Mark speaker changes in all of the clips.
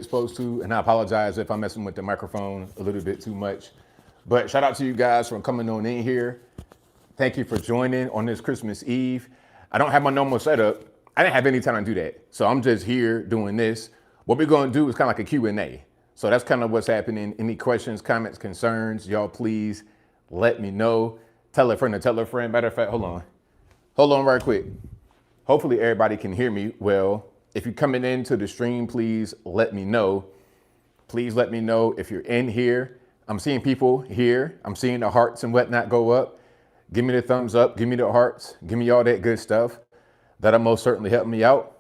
Speaker 1: supposed to, and I apologize if I'm messing with the microphone a little bit too much. But shout out to you guys for coming on in here. Thank you for joining on this Christmas Eve. I don't have my normal setup. I didn't have any time to do that. So I'm just here doing this. What we're going to do is kind of like a Q&A. So that's kind of what's happening. Any questions, comments, concerns, y'all please let me know. Tell a friend to tell a friend. Matter of fact, hold on. Hold on right quick. Hopefully everybody can hear me well. If you're coming into the stream, please let me know. Please let me know if you're in here. I'm seeing people here. I'm seeing the hearts and whatnot go up. Give me the thumbs up. Give me the hearts. Give me all that good stuff. That'll most certainly help me out.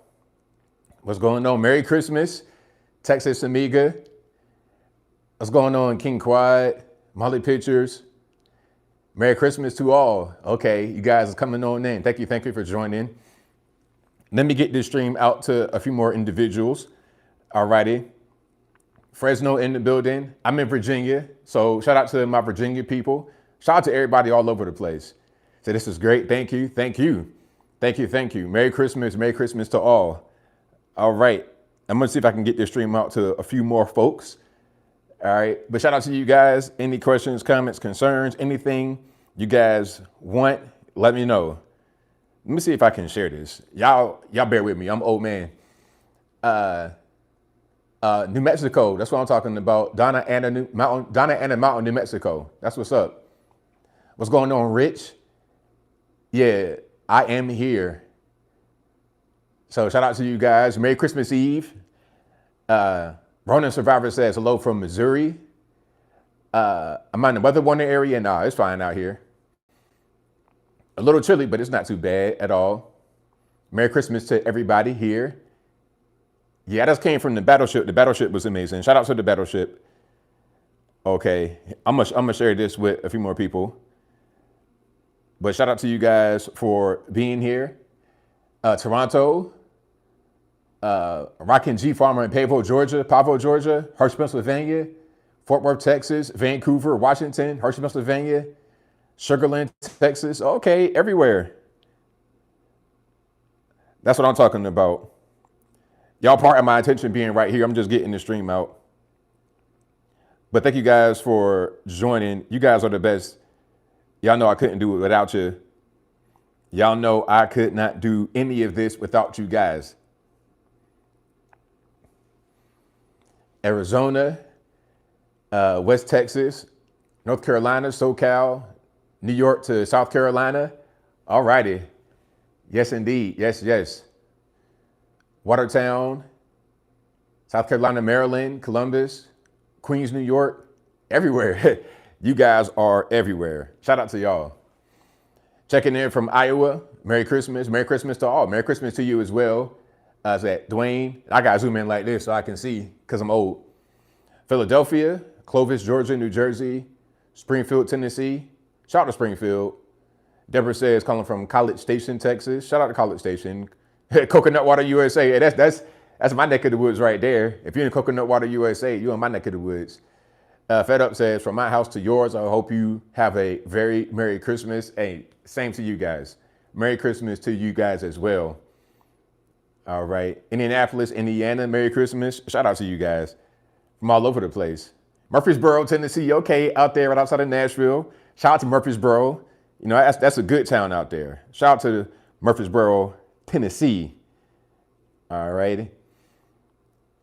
Speaker 1: What's going on? Merry Christmas, Texas Amiga. What's going on, King Quad, Molly Pictures? Merry Christmas to all. Okay, you guys are coming on in. Thank you for joining. Let me get this stream out to a few more individuals. Alrighty. Fresno in the building. I'm in Virginia, so shout out to my Virginia people. Shout out to everybody all over the place. So this is great. Thank you. Merry Christmas to all. All right. I'm gonna see if I can get this stream out to a few more folks. All right. But shout out to you guys. Any questions, comments, concerns, anything you guys want, let me know. Let me see if I can share this. Y'all bear with me. I'm an old man. New Mexico. That's what I'm talking about. Donna Ana Mountain, New Mexico. That's what's up. What's going on, Rich? Yeah, I am here. So shout out to you guys. Merry Christmas Eve. Ronan Survivor says hello from Missouri. I'm in the weather warning area. Nah, it's fine out here. A little chilly, but it's not too bad at all. Merry Christmas to everybody here. Yeah, I just came from the battleship. The battleship was amazing. Shout out to the battleship. Okay, I'm gonna share this with a few more people. But shout out to you guys for being here. Toronto, Rockin' G Farmer in Pavo, Georgia, Hershey, Pennsylvania, Fort Worth, Texas, Vancouver, Washington, Hershey, Pennsylvania, Sugarland, Texas. Okay, everywhere. That's what I'm talking about. Y'all part of my attention being right here. I'm just getting the stream out. But thank you guys for joining. You guys are the best. Y'all know I couldn't do it without you. Y'all know I could not do any of this without you guys. Arizona, West Texas, North Carolina, SoCal, New York to South Carolina. All righty. Yes, indeed. Yes. Watertown, South Carolina, Maryland, Columbus, Queens, New York, everywhere. You guys are everywhere. Shout out to y'all. Checking in from Iowa. Merry Christmas. Merry Christmas to all. Merry Christmas to you as well. Is that Dwayne? I got to zoom in like this so I can see because I'm old. Philadelphia, Clovis, Georgia, New Jersey, Springfield, Tennessee. Shout out to Springfield. Deborah says calling from College Station, Texas. Shout out to College Station. Coconut Water, USA. Hey, that's my neck of the woods right there. If you're in Coconut Water, USA, you're in my neck of the woods. Fed Up says, from my house to yours, I hope you have a very Merry Christmas. Hey, same to you guys. Merry Christmas to you guys as well. All right. Indianapolis, Indiana, Merry Christmas. Shout out to you guys from all over the place. Murfreesboro, Tennessee. Okay, out there right outside of Nashville. Shout out to Murfreesboro. You know, that's a good town out there. Shout out to Murfreesboro, Tennessee. All righty.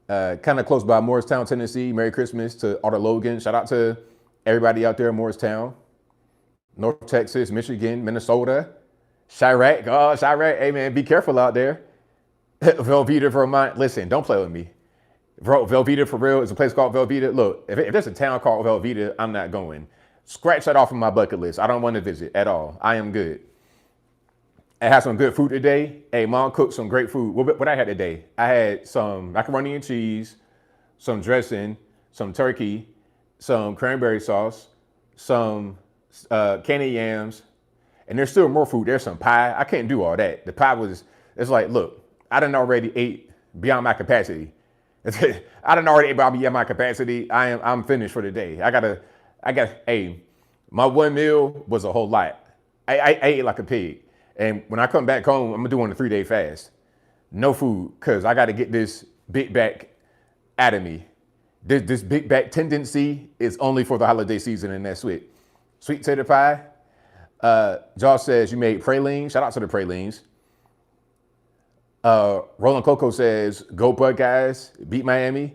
Speaker 1: Kind of close by Morristown, Tennessee. Merry Christmas to Arthur Logan. Shout out to everybody out there in Morristown. North Texas, Michigan, Minnesota. Chirac. Oh, Chirac. Hey, man, be careful out there. Velveeta, Vermont. Listen, don't play with me. Velveeta, for real, is a place called Velveeta. Look, if there's a town called Velveeta, I'm not going. Scratch that off of my bucket list. I don't want to visit at all. I am good. I had some good food today. Hey, Mom cooked some great food. What I had today? I had some macaroni and cheese, some dressing, some turkey, some cranberry sauce, some candy yams, and there's still more food. There's some pie. I can't do all that. The pie it's like, look, I done already ate beyond my capacity. I done already ate beyond my capacity. I'm finished for the day. Hey, my one meal was a whole lot. I ate like a pig. And when I come back home, I'm gonna do on a 3-day fast. No food, because I got to get this big back Atomy. This big back tendency is only for the holiday season, and that's it. Sweet potato pie. Josh says you made pralines. Shout out to the pralines. Roland Coco says, go Buckeyes, beat Miami.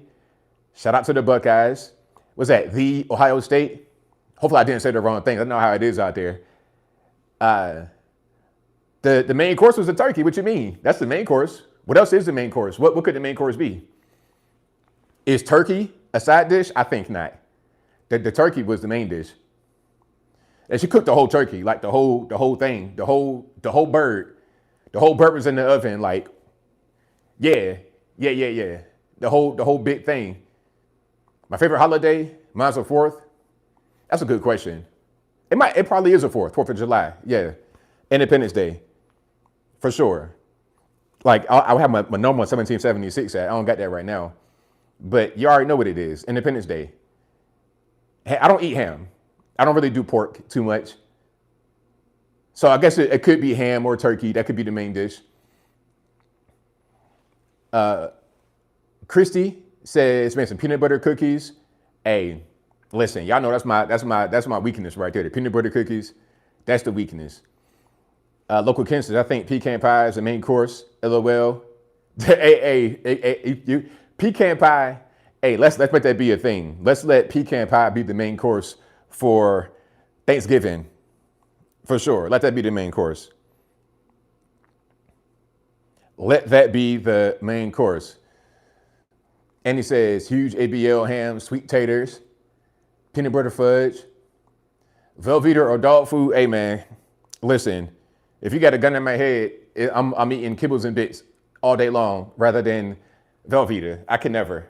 Speaker 1: Shout out to the Buckeyes. What's that? The Ohio State? Hopefully I didn't say the wrong thing. I know how it is out there. The main course was the turkey. What you mean? That's the main course. What else is the main course? What could the main course be? Is turkey a side dish? I think not. The turkey was the main dish. And she cooked the whole turkey, like the whole thing, the whole bird. The whole bird was in the oven, like, yeah. The whole big thing. My favorite holiday, mine's the 4th. That's a good question. It probably is a 4th of July. Yeah. Independence Day. For sure. Like, I'll have my normal 1776 at. I don't got that right now. But you already know what it is. Independence Day. I don't eat ham. I don't really do pork too much. So I guess it could be ham or turkey. That could be the main dish. Christy says, man, some peanut butter cookies. Hey, listen, y'all know that's my weakness right there. The peanut butter cookies, that's the weakness. Local Ken says, I think pecan pie is the main course. LOL. Hey, pecan pie. Hey, let's make that be a thing. Let's let pecan pie be the main course for Thanksgiving. For sure. Let that be the main course. Let that be the main course. And he says, huge ABL ham, sweet taters, peanut butter fudge, Velveeta or dog food. Hey, man, listen, if you got a gun in my head, I'm eating kibbles and bits all day long rather than Velveeta. I can never.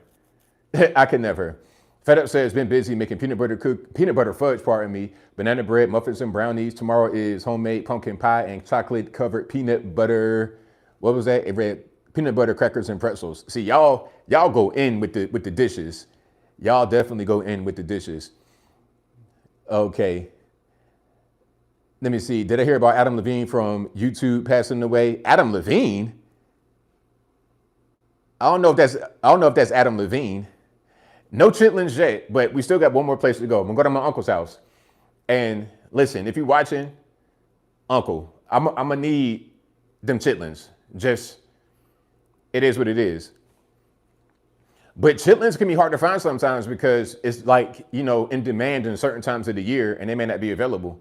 Speaker 1: I can never. FedUp says, been busy making peanut butter fudge, pardon me, banana bread, muffins and brownies. Tomorrow is homemade pumpkin pie and chocolate covered peanut butter. What was that? It read peanut butter crackers and pretzels. See, y'all go in with the dishes. Y'all definitely go in with the dishes. Okay. Let me see. Did I hear about Adam Levine from YouTube passing away? Adam Levine? I don't know if that's Adam Levine. No chitlins yet, but we still got one more place to go. I'm gonna go to my uncle's house. And listen, if you're watching, Uncle, I'm gonna need them chitlins. Just, it is what it is. But chitlins can be hard to find sometimes because it's like, in demand in certain times of the year and they may not be available.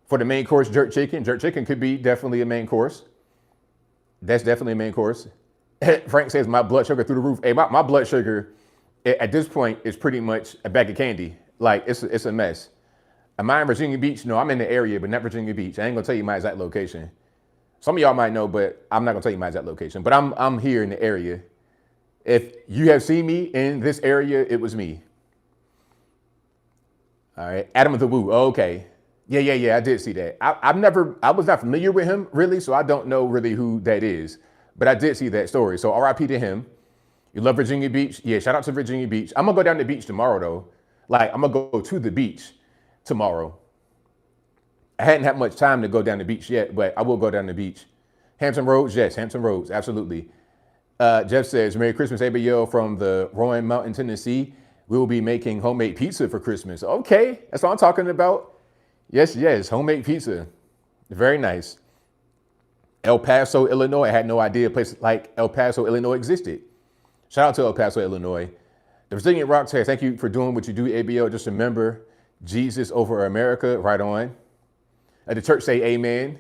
Speaker 1: For the main course, jerk chicken could be definitely a main course. That's definitely a main course. Frank says my blood sugar through the roof. Hey, my blood sugar at this point is pretty much a bag of candy. Like it's a mess. Am I in Virginia Beach? No, I'm in the area, but not Virginia Beach. I ain't gonna tell you my exact location. Some of y'all might know, but I'm not gonna tell you my exact location. But I'm here in the area. If you have seen me in this area, it was me. All right, Adam of the Woo. Oh, okay, yeah. I did see that. I was not familiar with him really, so I don't know really who that is. But I did see that story. So RIP to him. You love Virginia Beach? Yeah, shout out to Virginia Beach. I'm gonna go down to the beach tomorrow though. Like I'm gonna go to the beach tomorrow. I hadn't had much time to go down the beach yet, but I will go down the beach. Hampton Roads, yes, Hampton Roads, absolutely. Jeff says, Merry Christmas, ABL from the Rowan Mountain, Tennessee. We will be making homemade pizza for Christmas. Okay, that's what I'm talking about. Yes, homemade pizza. Very nice. El Paso, Illinois. I had no idea a place like El Paso, Illinois existed. Shout out to El Paso, Illinois. The Resilient Rock says, thank you for doing what you do, ABL. Just remember, Jesus over America. Right on. The church say amen.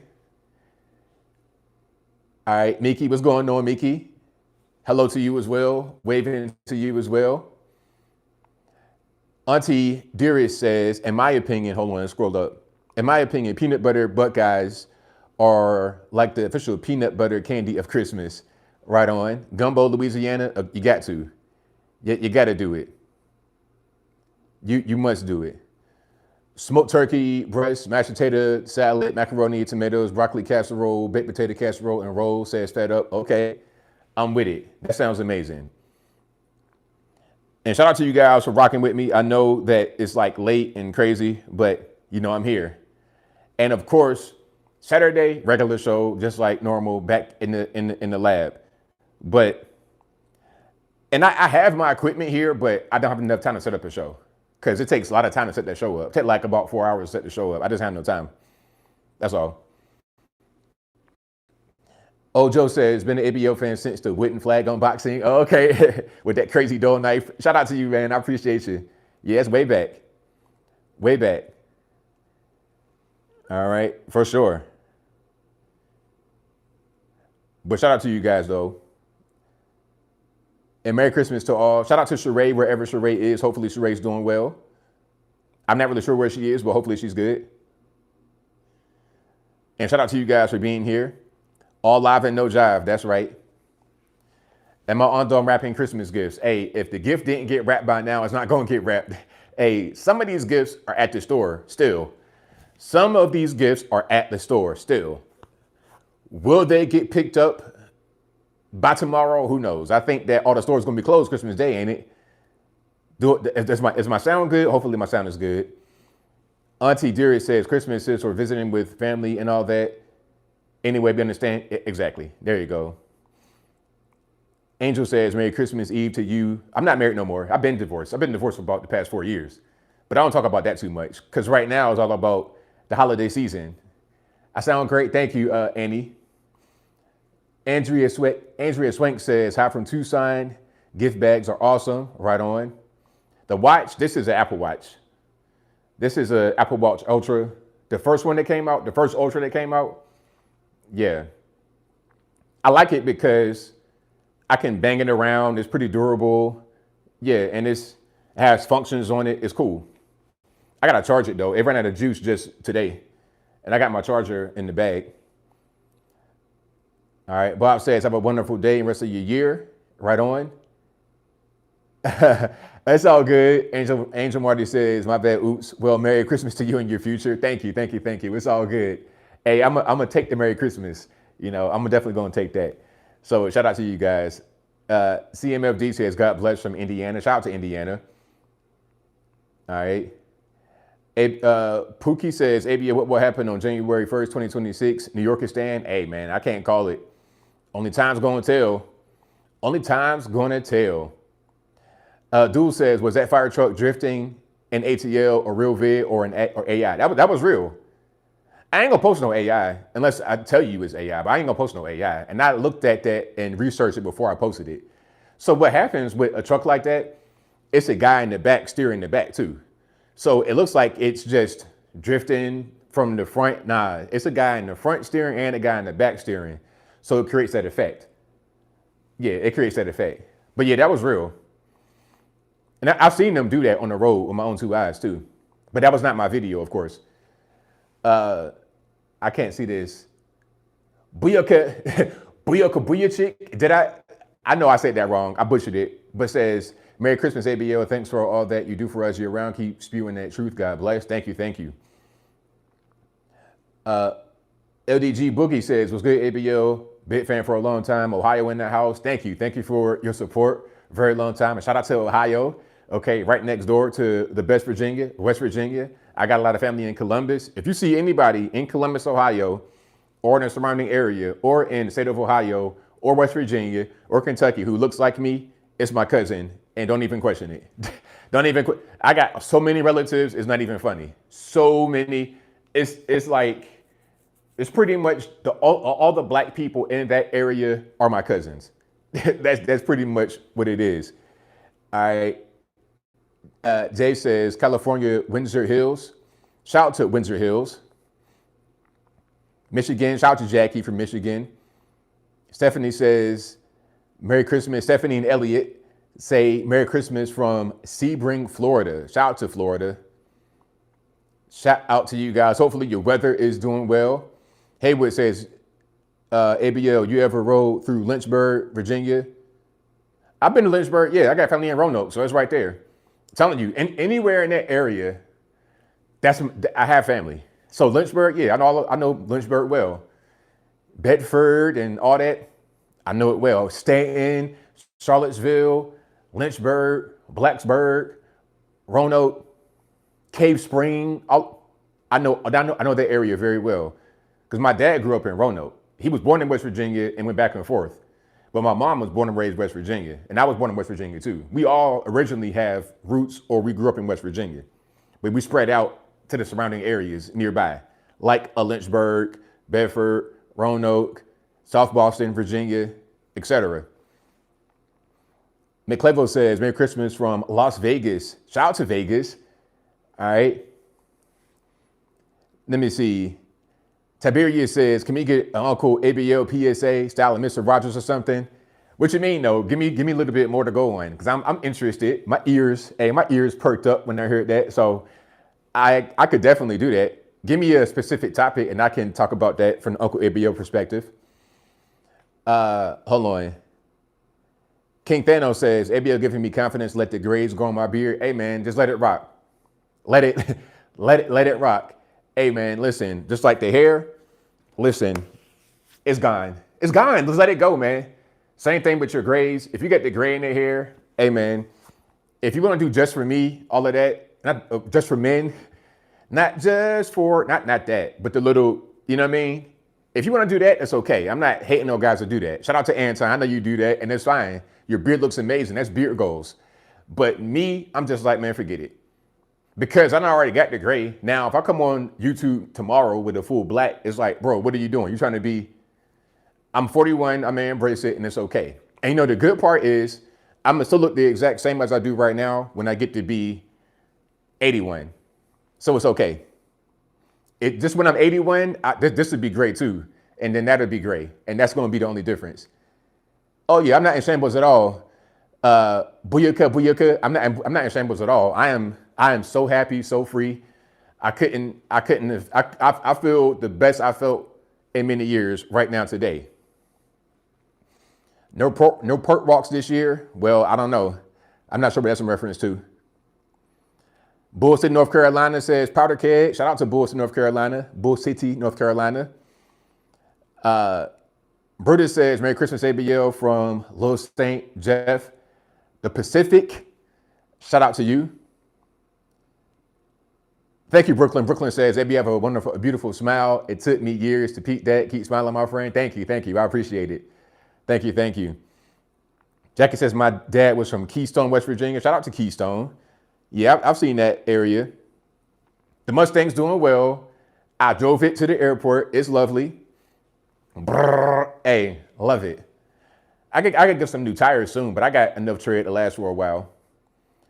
Speaker 1: All right, Mickey, what's going on, Mickey? Hello to you as well. Waving to you as well. Auntie Dearest says, in my opinion, hold on, scroll up. In my opinion, peanut butter Buckeyes are like the official peanut butter candy of Christmas. Right on. Gumbo, Louisiana, you got to. You got to do it. You must do it. Smoked turkey, breast, mashed potato, salad, macaroni, tomatoes, broccoli casserole, baked potato casserole, and roll, says Fed Up. Okay, I'm with it. That sounds amazing. And shout out to you guys for rocking with me. I know that it's like late and crazy, but I'm here. And of course, Saturday, regular show, just like normal, back in the lab. But And I have my equipment here, but I don't have enough time to set up a show because it takes a lot of time to set that show up. It takes like about 4 hours to set the show up. I just have no time. That's all. Ojo says, been an ABL fan since the Witten flag unboxing. Oh, okay. With that crazy dull knife. Shout out to you, man. I appreciate you. Yeah, it's way back. Way back. All right, for sure. But shout out to you guys, though. And Merry Christmas to all. Shout out to Sheree, wherever Sheree is. Hopefully Sheree's doing well. I'm not really sure where she is, but hopefully she's good. And shout out to you guys for being here. All live and no jive, that's right. And my aunt done wrapping Christmas gifts. Hey, if the gift didn't get wrapped by now, it's not going to get wrapped. Hey, some of these gifts are at the store still. Some of these gifts are at the store still. Will they get picked up by tomorrow? Who knows? I think that all the stores going to be closed Christmas Day, ain't it? Is my sound good? Hopefully my sound is good. Auntie Deary says Christmas is for visiting with family and all that. Anyway, we understand. Exactly. There you go. Angel says, Merry Christmas Eve to you. I'm not married no more. I've been divorced. I've been divorced for about the past 4 years. But I don't talk about that too much because right now it's all about the holiday season. I sound great. Thank you, Annie. Andrea Swank says, hi from Tucson. Gift bags are awesome. Right on. The watch, this is an Apple Watch. This is an Apple Watch Ultra. The first one that came out, the first Ultra that came out. Yeah. I like it because I can bang it around. It's pretty durable. Yeah, and it has functions on it. It's cool. I got to charge it, though. It ran out of juice just today. And I got my charger in the bag. All right. Bob says, have a wonderful day and rest of your year. Right on. That's all good. Angel Marty says, my bad, oops. Well, Merry Christmas to you and your future. Thank you. It's all good. Hey, I'm going to take the Merry Christmas. You know, I'm definitely going to take that. So shout out to you guys. CMFD says, God bless from Indiana. Shout out to Indiana. All right. Pookie says, ABL, what will happen on January 1st, 2026? New York is staying. Hey, man, I can't call it. Only time's going to tell. Dude says, was that fire truck drifting in ATL or real vid or AI? That was real. I ain't gonna post no AI unless I tell you it's AI, but I ain't gonna post no AI. And I looked at that and researched it before I posted it. So what happens with a truck like that, it's a guy in the back steering the back too. So it looks like it's just drifting from the front. Nah, it's a guy in the front steering and a guy in the back steering. So it creates that effect. Yeah, it creates that effect. But yeah, that was real. And I've seen them do that on the road with my own two eyes too. But that was not my video, of course. I can't see this. Booyaka Booyachik. I know I said that wrong. I butchered it. But says, Merry Christmas, ABL. Thanks for all that you do for us year round. Keep spewing that truth. God bless. Thank you. LDG Boogie says, what's good, ABL? Big fan for a long time. Ohio in the house. Thank you for your support. Very long time. And shout out to Ohio. Okay, right next door to the West Virginia. I got a lot of family in Columbus. If you see anybody in Columbus, Ohio, or in the surrounding area, or in the state of Ohio, or West Virginia, or Kentucky who looks like me, it's my cousin. And don't even question it. I got so many relatives, it's not even funny. So many. It's like, it's pretty much all the black people in that area are my cousins. That's pretty much what it is. All right. Jay says, California, Windsor Hills. Shout out to Windsor Hills. Michigan, shout out to Jackie from Michigan. Stephanie says, Merry Christmas. Stephanie and Elliot say Merry Christmas from Sebring, Florida. Shout out to Florida. Shout out to you guys. Hopefully your weather is doing well. Haywood says, ABL, you ever rode through Lynchburg, Virginia? I've been to Lynchburg. Yeah, I got family in Roanoke, so it's right there. I'm telling you, anywhere in that area, I have family. So Lynchburg, yeah, I know Lynchburg well. Bedford and all that, I know it well. Stanton, Charlottesville, Lynchburg, Blacksburg, Roanoke, Cave Spring. I know that area very well because my dad grew up in Roanoke. He was born in West Virginia and went back and forth. But my mom was born and raised West Virginia, and I was born in West Virginia too. We all originally have roots, or we grew up in West Virginia, but we spread out to the surrounding areas nearby, like a Lynchburg, Bedford, Roanoke, South Boston, Virginia, etc. McClevo says, Merry Christmas from Las Vegas. Shout out to Vegas. All right. Let me see. Tiberius says, can we get an Uncle ABL PSA style of Mr. Rogers or something? What you mean, though? Give me a little bit more to go on, because I'm interested. My ears perked up when I heard that. So I could definitely do that. Give me a specific topic and I can talk about that from the Uncle ABL perspective. Hold on. King Thanos says, ABL giving me confidence, let the grays grow on my beard. Hey man, just let it rock. Let it rock. Hey man, listen, just like the hair, listen, it's gone. It's gone. Just let it go, man. Same thing with your grays. If you got the gray in the hair, hey man, if you want to do just for me, all of that, not just for men, not just for, not that, but the little, you know what I mean? If you want to do that, it's okay. I'm not hating on guys that do that. Shout out to Anton. I know you do that, and it's fine. Your beard looks amazing. That's beard goals. But me, I'm just like, man, forget it. Because I already got the gray. Now, if I come on YouTube tomorrow with a full black, it's like, bro, what are you doing? You trying to be, I'm 41, I'm gonna embrace it, and it's okay. And you know, the good part is, I'm gonna still look the exact same as I do right now when I get to be 81. So it's okay. Just when I'm 81, this would be gray too. And then that'll be gray. And that's gonna be the only difference. Oh yeah, I'm not in shambles at all. Booyaka. I'm not in shambles at all. I am so happy, so free. I feel the best I felt in many years right now today. No perk walks this year. Well, I don't know. I'm not sure what that's in reference to. Bull City, North Carolina says powder keg. Shout out to Bull City, North Carolina. Bull City, North Carolina. Brutus says, Merry Christmas, ABL from Lil Saint Jeff, the Pacific. Shout out to you. Thank you, Brooklyn. Brooklyn says, ABL have a wonderful, beautiful smile. It took me years to peak that. Keep smiling, my friend. Thank you. I appreciate it. Thank you. Jackie says, my dad was from Keystone, West Virginia. Shout out to Keystone. Yeah, I've seen that area. The Mustang's doing well. I drove it to the airport. It's lovely. Brrr, hey, love it. I could get some new tires soon, but I got enough tread to last for a while.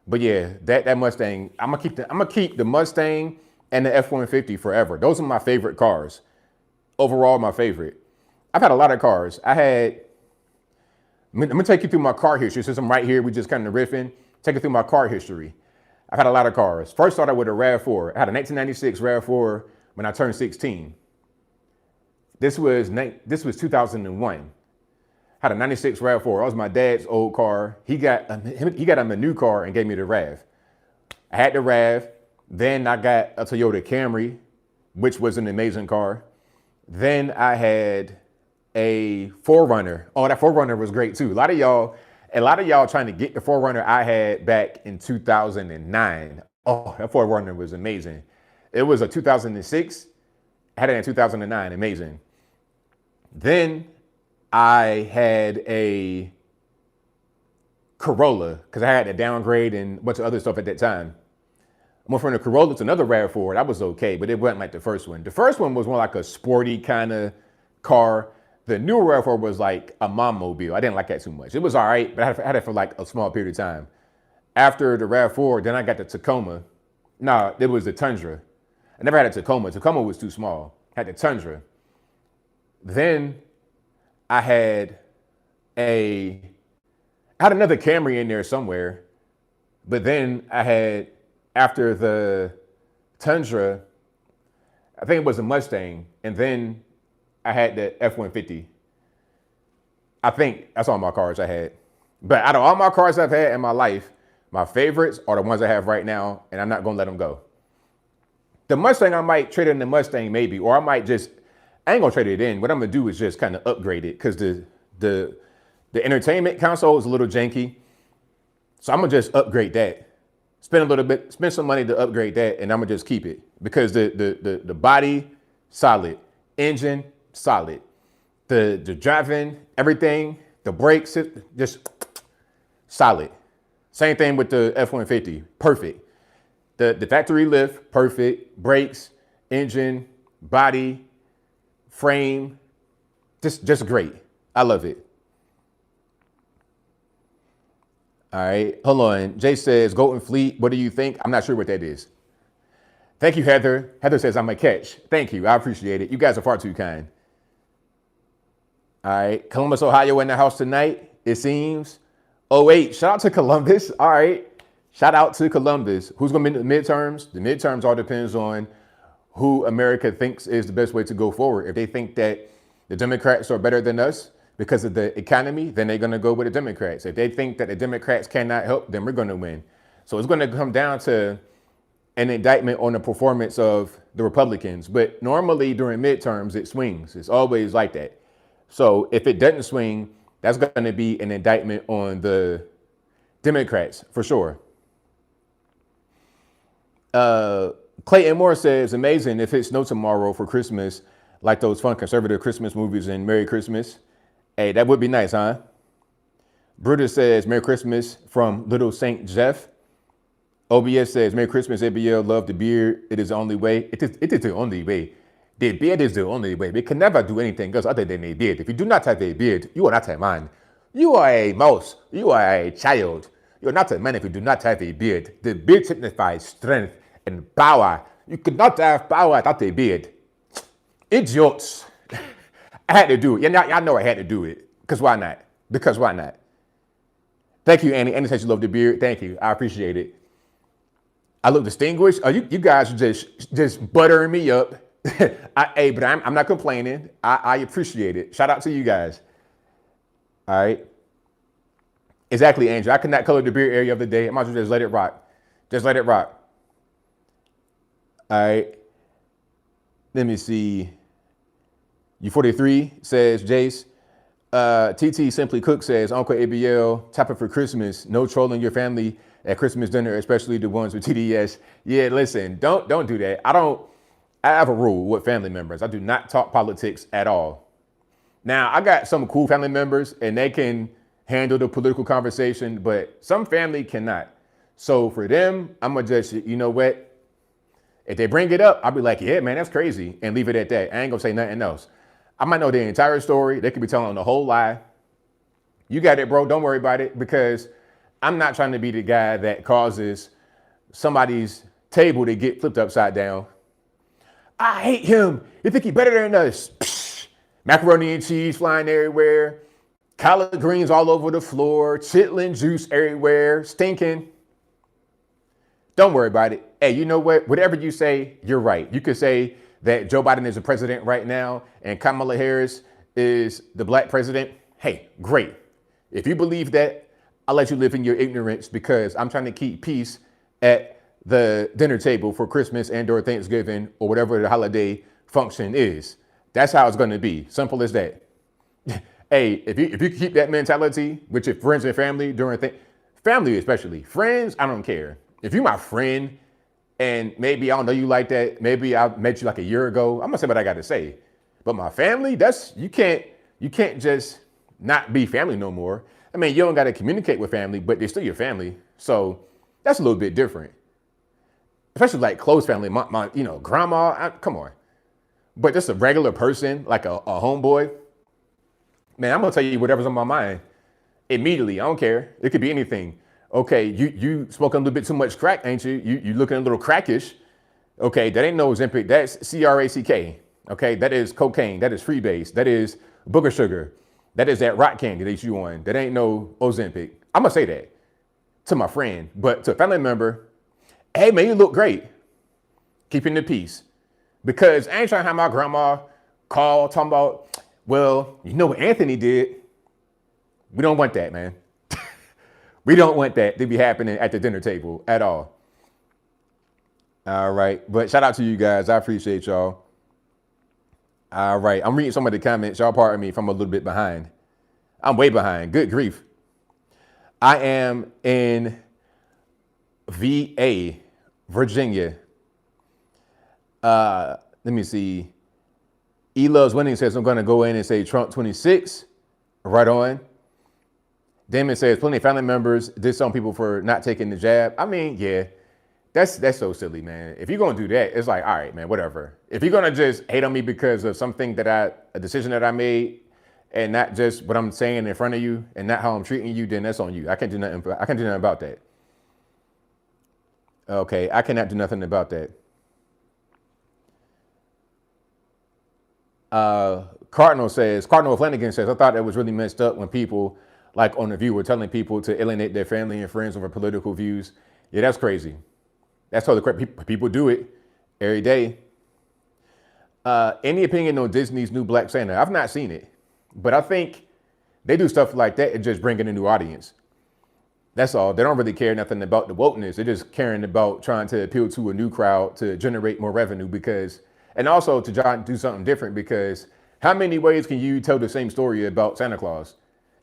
Speaker 1: But yeah, that Mustang, I'm gonna keep the Mustang and the F-150 forever. Those are my favorite cars. Overall, my favorite. I've had a lot of cars. I'm gonna take you through my car history. Since I'm right here, we just kind of riffing. Take you through my car history. I've had a lot of cars. First started with a RAV4. I had a 1996 RAV4 when I turned 16. This was 2001. Had a 96 RAV4. That was my dad's old car. He got him a new car and gave me the RAV. I had the RAV. Then I got a Toyota Camry, which was an amazing car. Then I had a 4Runner. Oh, that 4Runner was great too. A lot of y'all trying to get the 4Runner I had back in 2009. Oh, that 4Runner was amazing. It was a 2006. I had it in 2009. Amazing. Then I had a Corolla because I had to downgrade and a bunch of other stuff at that time. I went from the Corolla to another RAV4. That was okay, but it wasn't like the first one. The first one was more like a sporty kind of car. The newer RAV4 was like a mom mobile. I didn't like that too much. It was all right, but I had it for like a small period of time. After the RAV4, then I got the Tacoma. No, it was the Tundra. I never had a Tacoma. Tacoma was too small. I had the Tundra. Then I had another Camry in there somewhere, but then I had, after the Tundra, I think it was a Mustang, and then I had the F-150. I think that's all my cars I had. But out of all my cars I've had in my life, my favorites are the ones I have right now, and I'm not gonna let them go. The Mustang, I might trade in the Mustang maybe, or I ain't gonna trade it in. What I'm gonna do is just kind of upgrade it because the entertainment console is a little janky. So I'm gonna just upgrade that. Spend some money to upgrade that, and I'm gonna just keep it because the body, solid. Engine, solid. The driving, everything, The brakes, just solid. Same thing with the F-150, perfect. The factory lift, perfect. Brakes, engine, body, frame, just great. I love it. All right, hold on. Jay says, Golden Fleet, what do you think? I'm not sure what that is. Thank you, Heather. Heather says, I'm a catch. Thank you, I appreciate it. You guys are far too kind. All right, Columbus, Ohio in the house tonight, it seems. Oh, wait, shout out to Columbus. All right, shout out to Columbus. Who's going to be in the midterms? The midterms all depends on who America thinks is the best way to go forward. If they think that the Democrats are better than us because of the economy, then they're going to go with the Democrats. If they think that the Democrats cannot help, then we're going to win. So it's going to come down to an indictment on the performance of the Republicans. But normally during midterms, it swings. It's always like that. So if it doesn't swing, that's going to be an indictment on the Democrats for sure. Clayton Moore says, amazing if it snow tomorrow for Christmas, like those fun conservative Christmas movies and Merry Christmas. Hey, that would be nice, huh? Brutus says, Merry Christmas from Little Saint Jeff. OBS says, Merry Christmas, ABL, love the beard. It is the only way. It is the only way. The beard is the only way. We can never do anything else other than a beard. If you do not have a beard, you are not a man. You are a mouse. You are a child. You are not a man if you do not have a beard. The beard signifies strength and power. You could not have power without a beard. Idiots. I had to do it. Yeah, I know I had to do it. Because why not? Because why not? Thank you, Annie. Annie says you love the beard. Thank you. I appreciate it. I look distinguished. You guys are just buttering me up. Hey, but I'm not complaining. I appreciate it. Shout out to you guys. All right. Exactly, Angel. I could not color the beard area of the day. I might as well just let it rock. Just let it rock. All right. Let me see. U43 says, Jace. TT Simply Cook says, Uncle ABL, top it for Christmas. No trolling your family at Christmas dinner, especially the ones with TDS. Yeah, listen, don't do that. I have a rule with family members. I do not talk politics at all. Now, I got some cool family members and they can handle the political conversation, but some family cannot. So for them, I'm gonna just, you know what? If they bring it up, I'll be like, yeah, man, that's crazy, and leave it at that. I ain't gonna say nothing else. I might know the entire story. They could be telling the whole lie. You got it, bro. Don't worry about it, because I'm not trying to be the guy that causes somebody's table to get flipped upside down. I hate him. You think he better than us? Psh, macaroni and cheese flying everywhere. Collard greens all over the floor. Chitlin juice everywhere. Stinking. Don't worry about it. Hey, you know what? Whatever you say, you're right. You could say that Joe Biden is the president right now and Kamala Harris is the black president. Hey, great. If you believe that, I'll let you live in your ignorance, because I'm trying to keep peace at the dinner table for Christmas and or Thanksgiving or whatever the holiday function is. That's how it's going to be. Simple as that. Hey, if you keep that mentality with your friends and family during family especially, friends, I don't care. If you're my friend and maybe I don't know you like that, maybe I met you like a year ago, I'm gonna say what I got to say. But my family, you can't just not be family no more. I mean, you don't got to communicate with family, but they're still your family. So that's a little bit different. Especially like close family, my grandma, come on. But just a regular person, like a homeboy, man, I'm gonna tell you whatever's on my mind immediately. I don't care. It could be anything. Okay, you smoking a little bit too much crack, ain't you? You looking a little crackish. Okay, that ain't no Ozempic. That's CRACK. Okay, that is cocaine. That is freebase. That is booger sugar. That is that rock candy that you on. That ain't no Ozempic. I'm gonna say that to my friend, but to a family member, hey man, you look great. Keeping the peace. Because I ain't trying to have my grandma call talking about, well, you know what Anthony did? We don't want that, man. We don't want that to be happening at the dinner table at all. All right. But shout out to you guys. I appreciate y'all. All right. I'm reading some of the comments. Y'all pardon me if I'm a little bit behind. I'm way behind. Good grief. I am in VA, Virginia. Let me see. E Loves Winning says, I'm going to go in and say Trump 26. Right on. Damon says plenty of family members diss on people for not taking the jab. I mean, yeah, that's so silly, man. If you're gonna do that, it's like, all right, man, whatever. If you're gonna just hate on me because of something a decision that I made, and not just what I'm saying in front of you, and not how I'm treating you, then that's on you. I can't do nothing. I can't do nothing about that. Okay, I cannot do nothing about that. Cardinal Flanagan says, I thought it was really messed up when people like on The View were telling people to alienate their family and friends over political views. Yeah, that's crazy. That's how people do it every day. Any opinion on Disney's new Black Santa? I've not seen it, but I think they do stuff like that and just bring in a new audience. That's all. They don't really care nothing about the wokeness. They're just caring about trying to appeal to a new crowd to generate more revenue and also to try and do something different, because how many ways can you tell the same story about Santa Claus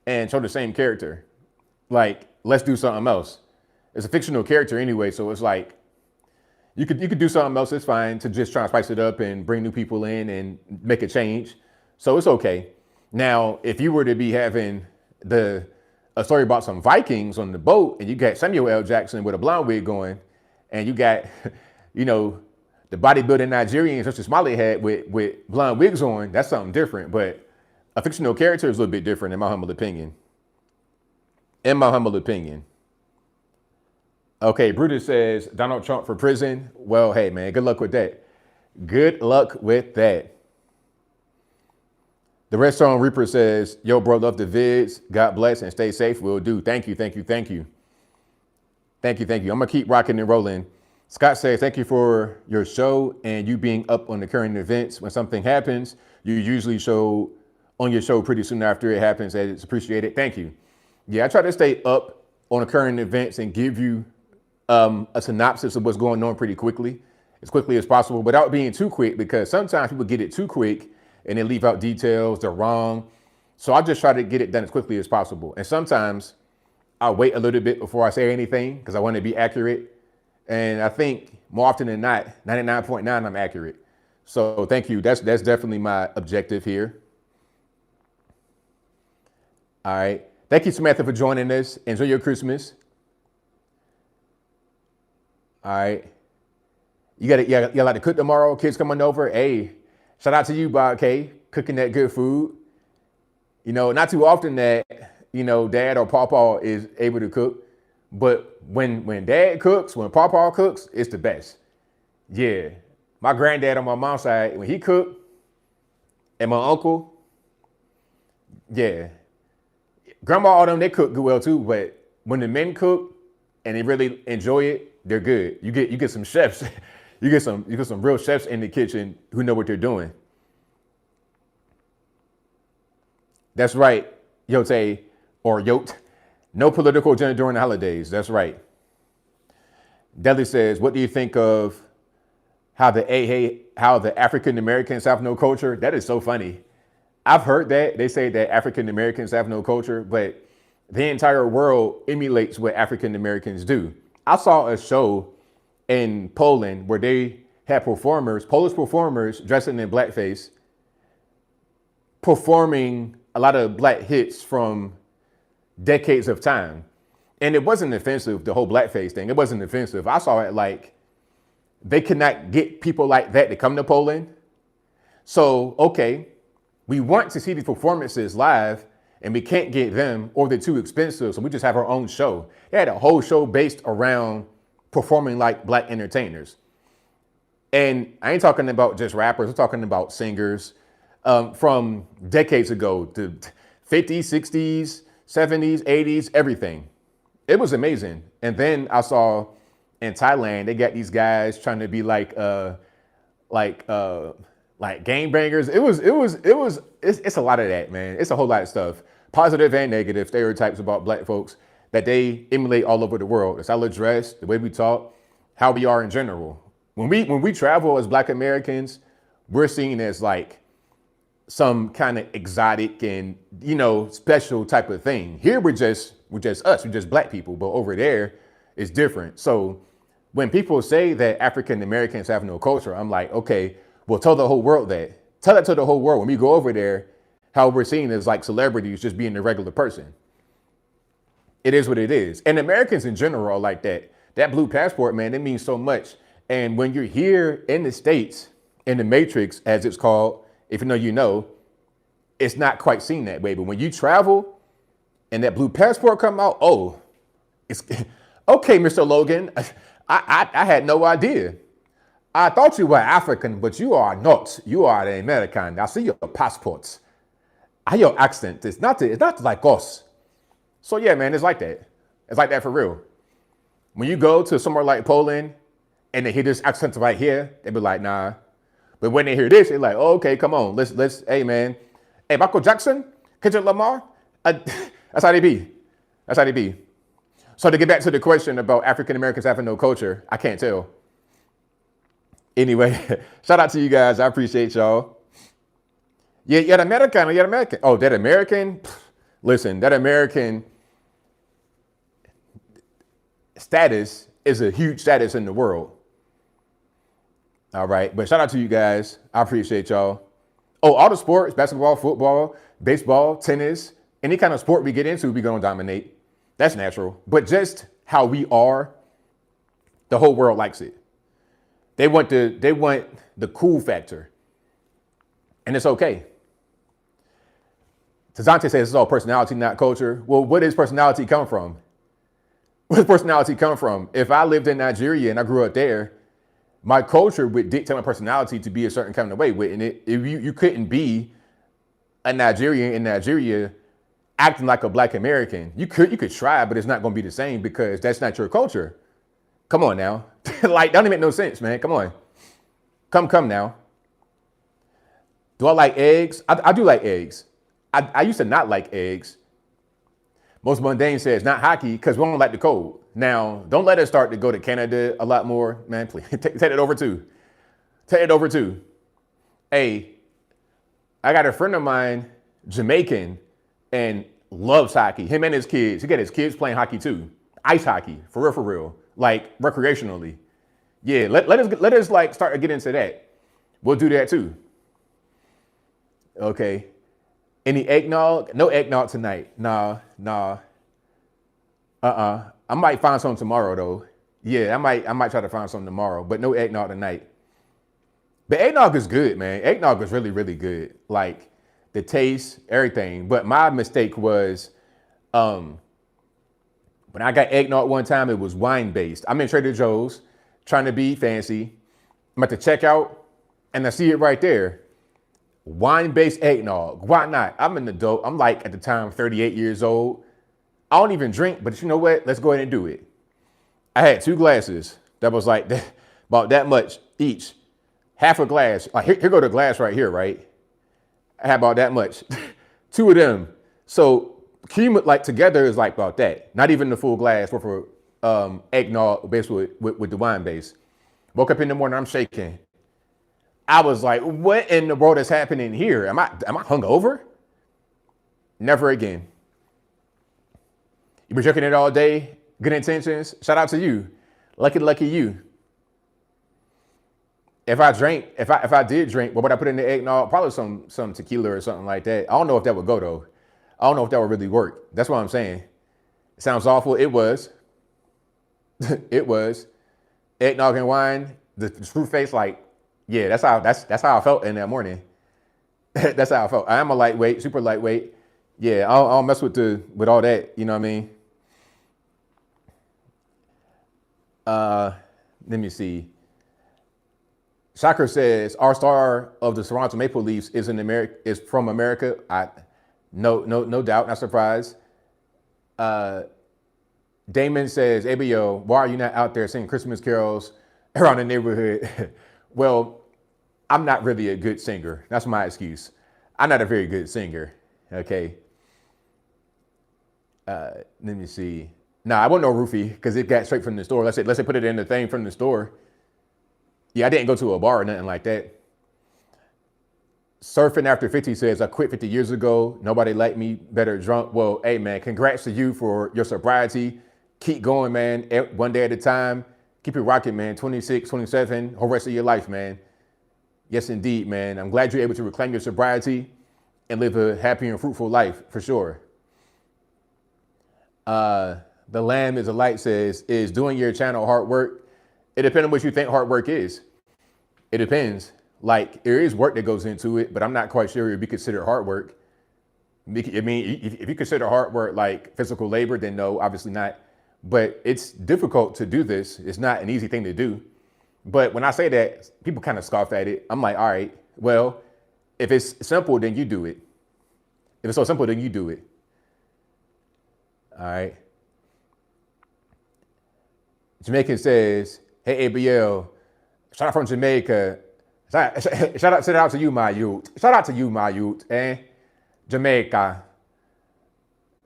Speaker 1: and show the same character? Like, let's do something else. It's a fictional character anyway, so it's like, you could do something else. It's fine to just try and spice it up and bring new people in and make a change. So it's okay. Now, if you were to be having a story about some Vikings on the boat, and you got Samuel L. Jackson with a blonde wig going, and you got, the bodybuilding Nigerians such as Smiley had with blonde wigs on, that's something different. But a fictional character is a little bit different, in my humble opinion. Okay, Brutus says, Donald Trump for prison. Well, hey, man, good luck with that. The Redstone Reaper says, yo, bro, love the vids. God bless and stay safe. Will do. Thank you. I'm going to keep rocking and rolling. Scott says, thank you for your show and you being up on the current events. When something happens, you usually show on your show pretty soon after it happens, and it's appreciated. Thank you. Yeah, I try to stay up on the current events and give you a synopsis of what's going on pretty quickly, as quickly as possible, without being too quick, because sometimes people get it too quick and they leave out details, they're wrong. So I just try to get it done as quickly as possible. And sometimes I'll wait a little bit before I say anything because I want to be accurate. And I think more often than not, 99.9, I'm accurate. So thank you. That's definitely my objective here. All right. Thank you, Samantha, for joining us. Enjoy your Christmas. All right. You got like to cook tomorrow. Kids coming over. Hey, shout out to you, Bob K, cooking that good food. Not too often that, dad or pawpaw is able to cook. But when dad cooks, when pawpaw cooks, it's the best. Yeah. My granddad on my mom's side, when he cooked, and my uncle, yeah. Grandma, all them, they cook good well too. But when the men cook and they really enjoy it, they're good. You get some chefs. you get some real chefs in the kitchen who know what they're doing. That's right, Yote or Yote. No political agenda during the holidays. That's right. Deli says, what do you think of how the African Americans have no culture? That is so funny. I've heard that. They say that African Americans have no culture, but the entire world emulates what African Americans do. I saw a show in Poland where they had Polish performers dressing in blackface, performing a lot of black hits from decades of time. And it wasn't offensive, the whole blackface thing. It wasn't offensive. I saw it like they could not get people like that to come to Poland. So, okay, we want to see these performances live and we can't get them, or they're too expensive. So we just have our own show. They had a whole show based around performing like black entertainers. And I ain't talking about just rappers. I'm talking about singers from decades ago, the 50s, 60s, 70s, 80s, everything. It was amazing. And then I saw in Thailand, they got these guys trying to be like gangbangers. It's a lot of that, man. It's a whole lot of stuff, positive and negative stereotypes about black folks that they emulate all over the world. The style of dress, the way we talk, how we are in general. When we travel as black Americans, we're seen as like some kind of exotic and, special type of thing. Here we're just us, we're just black people, but over there it's different. So when people say that African Americans have no culture, I'm like, okay, well, tell the whole world that. Tell that to the whole world. When we go over there, how we're seen as like celebrities just being a regular person. It is what it is. And Americans in general are like that. That blue passport, man, it means so much. And when you're here in the States, in the Matrix, as it's called, if you know, you know, it's not quite seen that way. But when you travel and that blue passport come out, oh, it's okay, Mr. Logan. I had no idea. I thought you were African, but you are not. You are an American. I see your passports. Your accent. It's not like us. So yeah, man, it's like that. It's like that for real. When you go to somewhere like Poland and they hear this accent right here, they be like, nah. But when they hear this, they're like, oh, okay, come on, let's, hey man, hey Michael Jackson, Kendrick Lamar, that's how they be. That's how they be. So to get back to the question about African Americans having no culture, I can't tell. Anyway, shout out to you guys. I appreciate y'all. Yeah, you're American. You're American. Oh, that American. Listen, that American status is a huge status in the world. All right, but shout out to you guys. I appreciate y'all. Oh, all the sports: basketball, football, baseball, tennis, any kind of sport we get into, we gonna dominate. That's natural. But just how we are, the whole world likes it. They want the cool factor. And it's okay. Tazante says it's all personality, not culture. Well, where does personality come from? Where does personality come from? If I lived in Nigeria and I grew up there, my culture would dictate my personality to be a certain kind of way, wouldn't it? If you couldn't be a Nigerian in Nigeria acting like a black American. You could try, but it's not going to be the same because that's not your culture. Come on now. Like, that don't even make no sense, man. Come on. Come now. Do I like eggs? I do like eggs. I used to not like eggs. Most mundane says not hockey because we don't like the cold. Now, don't let us start to go to Canada a lot more, man. Please take it over too. Take it over too. Hey, I got a friend of mine, Jamaican, and loves hockey. Him and his kids. He got his kids playing hockey too. Ice hockey, for real. Like recreationally. Yeah, let us like start to get into that. We'll do that too. Okay. Any eggnog? No eggnog tonight. Nah. I might find some tomorrow though. Yeah, I might try to find some tomorrow, but no eggnog tonight. But eggnog is good, man. Eggnog is really, really good. Like the taste, everything. But my mistake was when I got eggnog one time, it was wine based. I'm in Trader Joe's trying to be fancy. I'm at the checkout and I see it right there. Wine-based eggnog. Why not? I'm an adult. I'm like, at the time, 38 years old. I don't even drink, but you know what? Let's go ahead and do it. I had 2 glasses that was like about that much each. Half a glass. Like, here go the glass right here, right? I had about that much. 2 of them. So, like together is like about that. Not even the full glass for eggnog based with the wine base. Woke up in the morning, I'm shaking. I was like, what in the world is happening here? Am I hungover? Never again. You been drinking it all day? Good intentions? Shout out to you. Lucky you. If I did drink, what would I put in the eggnog? Probably some tequila or something like that. I don't know if that would go though. I don't know if that would really work. That's what I'm saying. It sounds awful. It was. It was. Eggnog and wine, the fruit face, like, yeah, that's how I felt in that morning. That's how I felt. I am a lightweight, super lightweight. Yeah, I don't mess with all that. You know what I mean? Let me see. Shocker says our star of the Toronto Maple Leafs is from America. No doubt, not surprised. Damon says, ABL, why are you not out there singing Christmas carols around the neighborhood? Well, I'm not really a good singer. That's my excuse. I'm not a very good singer. Okay. Let me see. Nah, I wasn't no roofie because it got straight from the store. Let's say put it in the thing from the store. Yeah, I didn't go to a bar or nothing like that. Surfing After 50 says, I quit 50 years ago. Nobody liked me, better drunk. Well, hey, man, congrats to you for your sobriety. Keep going, man. One day at a time. Keep it rocking, man. 26, 27, whole rest of your life, man. Yes, indeed, man. I'm glad you're able to reclaim your sobriety and live a happy and fruitful life, for sure. The Lamb is a Light says, is doing your channel hard work? It depends on what you think hard work is. It depends. Like, there is work that goes into it, but I'm not quite sure it would be considered hard work. I mean, if you consider hard work like physical labor, then no, obviously not. But it's difficult to do this. It's not an easy thing to do. But when I say that, people kind of scoff at it. I'm like, all right, well, if it's simple, then you do it. If it's so simple, then you do it. All right. Jamaican says, hey, ABL, shout out from Jamaica. Shout out to you, my youth. Shout out to you, my youth. Jamaica.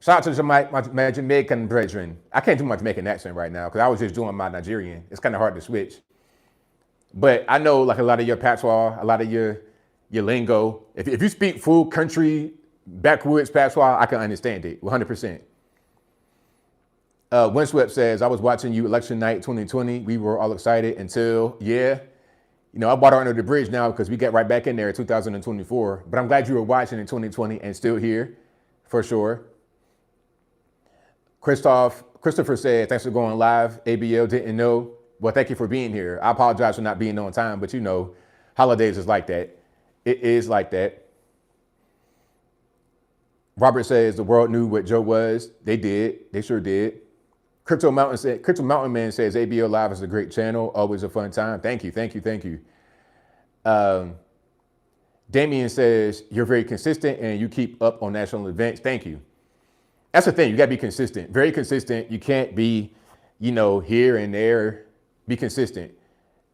Speaker 1: Shout out to my Jamaican brethren. I can't do my Jamaican accent right now because I was just doing my Nigerian. It's kind of hard to switch. But I know like a lot of your patois, a lot of your lingo. If you speak full country, backwoods patois, I can understand it 100%. Windswept says, I was watching you election night 2020. We were all excited until, yeah. You know, I bought her under the bridge now because we got right back in there in 2024. But I'm glad you were watching in 2020 and still here, for sure. Christopher said, thanks for going live. ABL didn't know. Well, thank you for being here. I apologize for not being on time, but you know, holidays is like that. It is like that. Robert says the world knew what Joe was. They did. They sure did. Crypto Mountain Man says ABL Live is a great channel. Always a fun time. Thank you. Thank you. Thank you. Damien says you're very consistent and you keep up on national events. Thank you. That's the thing. You got to be consistent. Very consistent. You can't be, you know, here and there. Be consistent.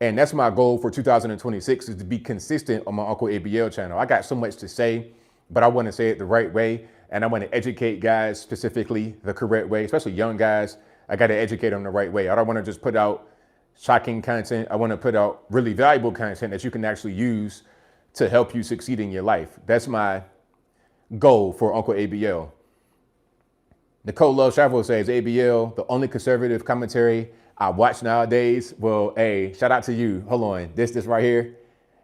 Speaker 1: And that's my goal for 2026 is to be consistent on my Uncle ABL channel. I got so much to say, but I want to say it the right way. And I want to educate guys specifically the correct way, especially young guys. I got to educate them the right way. I don't want to just put out shocking content. I want to put out really valuable content that you can actually use to help you succeed in your life. That's my goal for Uncle ABL. Nicole Love Chavo says, ABL, the only conservative commentary I watch nowadays. Well, hey, shout out to you. Hold on. This right here.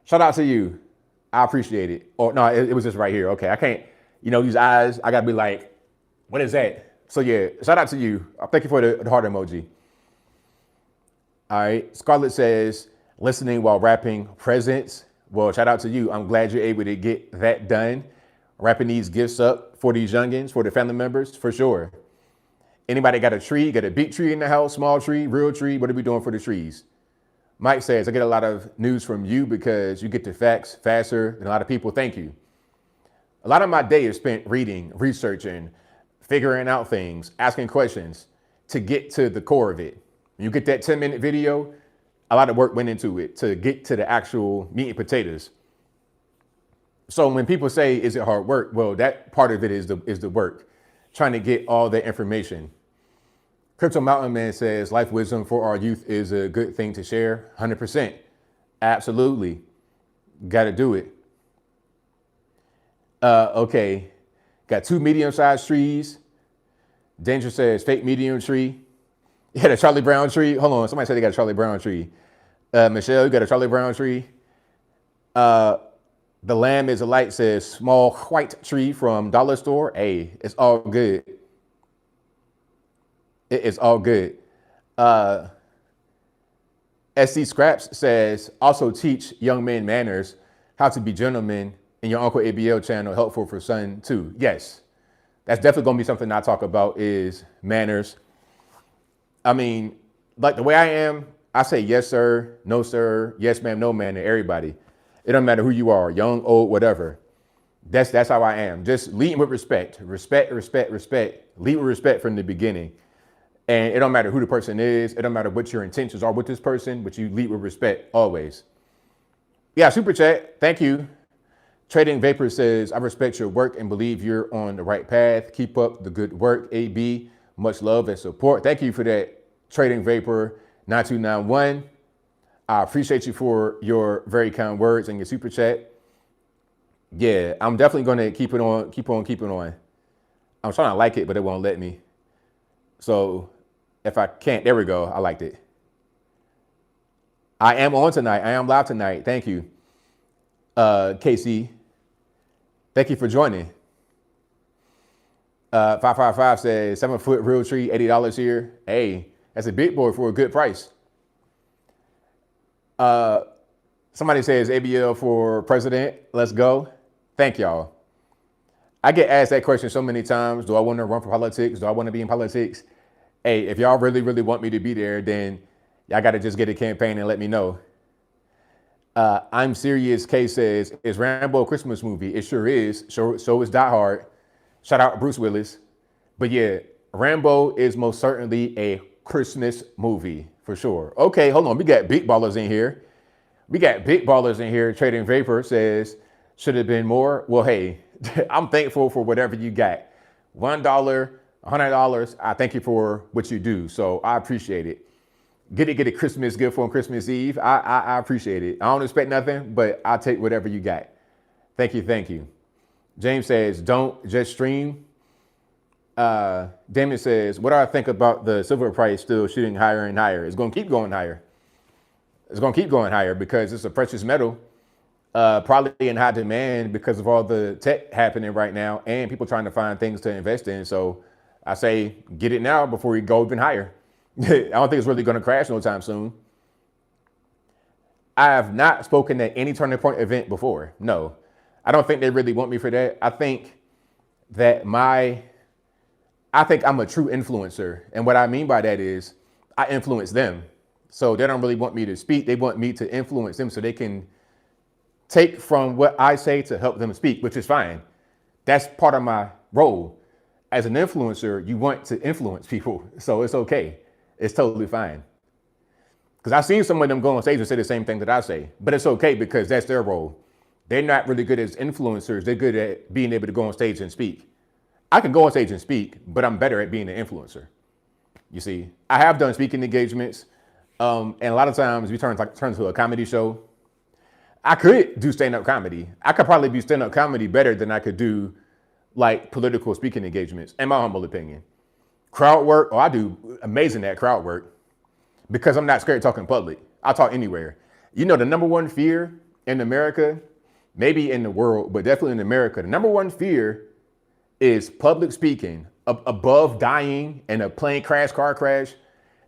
Speaker 1: Shout out to you. I appreciate it. Or no, it was just right here. Okay. I can't, you know, these eyes, I got to be like, what is that? So yeah, shout out to you. Thank you for the heart emoji. All right. Scarlett says, listening while rapping presents. Well, shout out to you. I'm glad you're able to get that done. Wrapping these gifts up for these youngins, for the family members, for sure. Anybody got a tree, got a big tree in the house, small tree, real tree? What are we doing for the trees? Mike says, I get a lot of news from you because you get the facts faster than a lot of people. Thank you. A lot of my day is spent reading, researching, figuring out things, asking questions to get to the core of it. When you get that 10-minute video, a lot of work went into it to get to the actual meat and potatoes. So when people say, is it hard work? Well, that part of it is the work, trying to get all the information. Crypto Mountain Man says, life wisdom for our youth is a good thing to share. 100%. Absolutely. Got to do it. Okay. Got 2 medium-sized trees. Danger says, fake medium tree. Yeah, the Charlie Brown tree. Hold on. Somebody said they got a Charlie Brown tree. Michelle, you got a Charlie Brown tree. The Lamb is a Light says, small white tree from dollar store. Hey, it's all good. It is all good. SC Scraps says, also teach young men manners, how to be gentlemen in your Uncle ABL channel, helpful for son too. Yes, that's definitely going to be something I talk about is manners. I mean, like the way I am, I say yes, sir, no, sir, yes, ma'am, no, ma'am, to everybody. It don't matter who you are, young, old, whatever. That's how I am. Just leading with respect. Respect. Lead with respect from the beginning. And it don't matter who the person is. It don't matter what your intentions are with this person, but you lead with respect always. Yeah, super chat. Thank you. Trading Vapor says, I respect your work and believe you're on the right path. Keep up the good work, AB. Much love and support. Thank you for that, Trading Vapor 9291. I appreciate you for your very kind words and your super chat. Yeah, I'm definitely going to keep it on. I'm trying to like it, but it won't let me. So if I can't, there we go. I liked it. I am on tonight. I am live tonight. Thank you, Casey. Thank you for joining. 555 says 7-foot real tree, $80 here. Hey, that's a big boy for a good price. Somebody says ABL for president. Let's go. Thank y'all. I get asked that question so many times. Do I want to run for politics? Do I want to be in politics? Hey, if y'all really, really want me to be there, then y'all got to just get a campaign and let me know. I'm serious. K says, is Rambo a Christmas movie? It sure is. So is Die Hard. Shout out Bruce Willis. But yeah, Rambo is most certainly a Christmas movie for sure. Okay, hold on. We got big ballers in here. Trading Vapor says, should have been more. Well, hey, I'm thankful for whatever you got. $1, $100. I thank you for what you do. So I appreciate it. Get a Christmas gift on Christmas Eve. I appreciate it. I don't expect nothing, but I'll take whatever you got. Thank you. James says, don't just stream. Damon says, what do I think about the silver price still shooting higher and higher? It's going to keep going higher. Because it's a precious metal, probably in high demand because of all the tech happening right now and people trying to find things to invest in. So I say, get it now before you go even higher. I don't think it's really going to crash no time soon. I have not spoken at any Turning Point event before. No, I don't think they really want me for that. I think I'm a true influencer. And what I mean by that is I influence them. So they don't really want me to speak. They want me to influence them so they can take from what I say to help them speak, which is fine. That's part of my role. As an influencer, you want to influence people. So it's okay. It's totally fine. Because I've seen some of them go on stage and say the same thing that I say, but it's okay because that's their role. They're not really good as influencers. They're good at being able to go on stage and speak. I can go on stage and speak, but I'm better at being an influencer. You see, I have done speaking engagements. And a lot of times we turn to a comedy show. I could do stand-up comedy. I could probably do stand-up comedy better than I could do like political speaking engagements, in my humble opinion. Crowd work, I do amazing at crowd work because I'm not scared to talk in public. I'll talk anywhere. You know, the number one fear in America, maybe in the world, but definitely in America, the number one fear is public speaking. Above dying in a plane crash, car crash,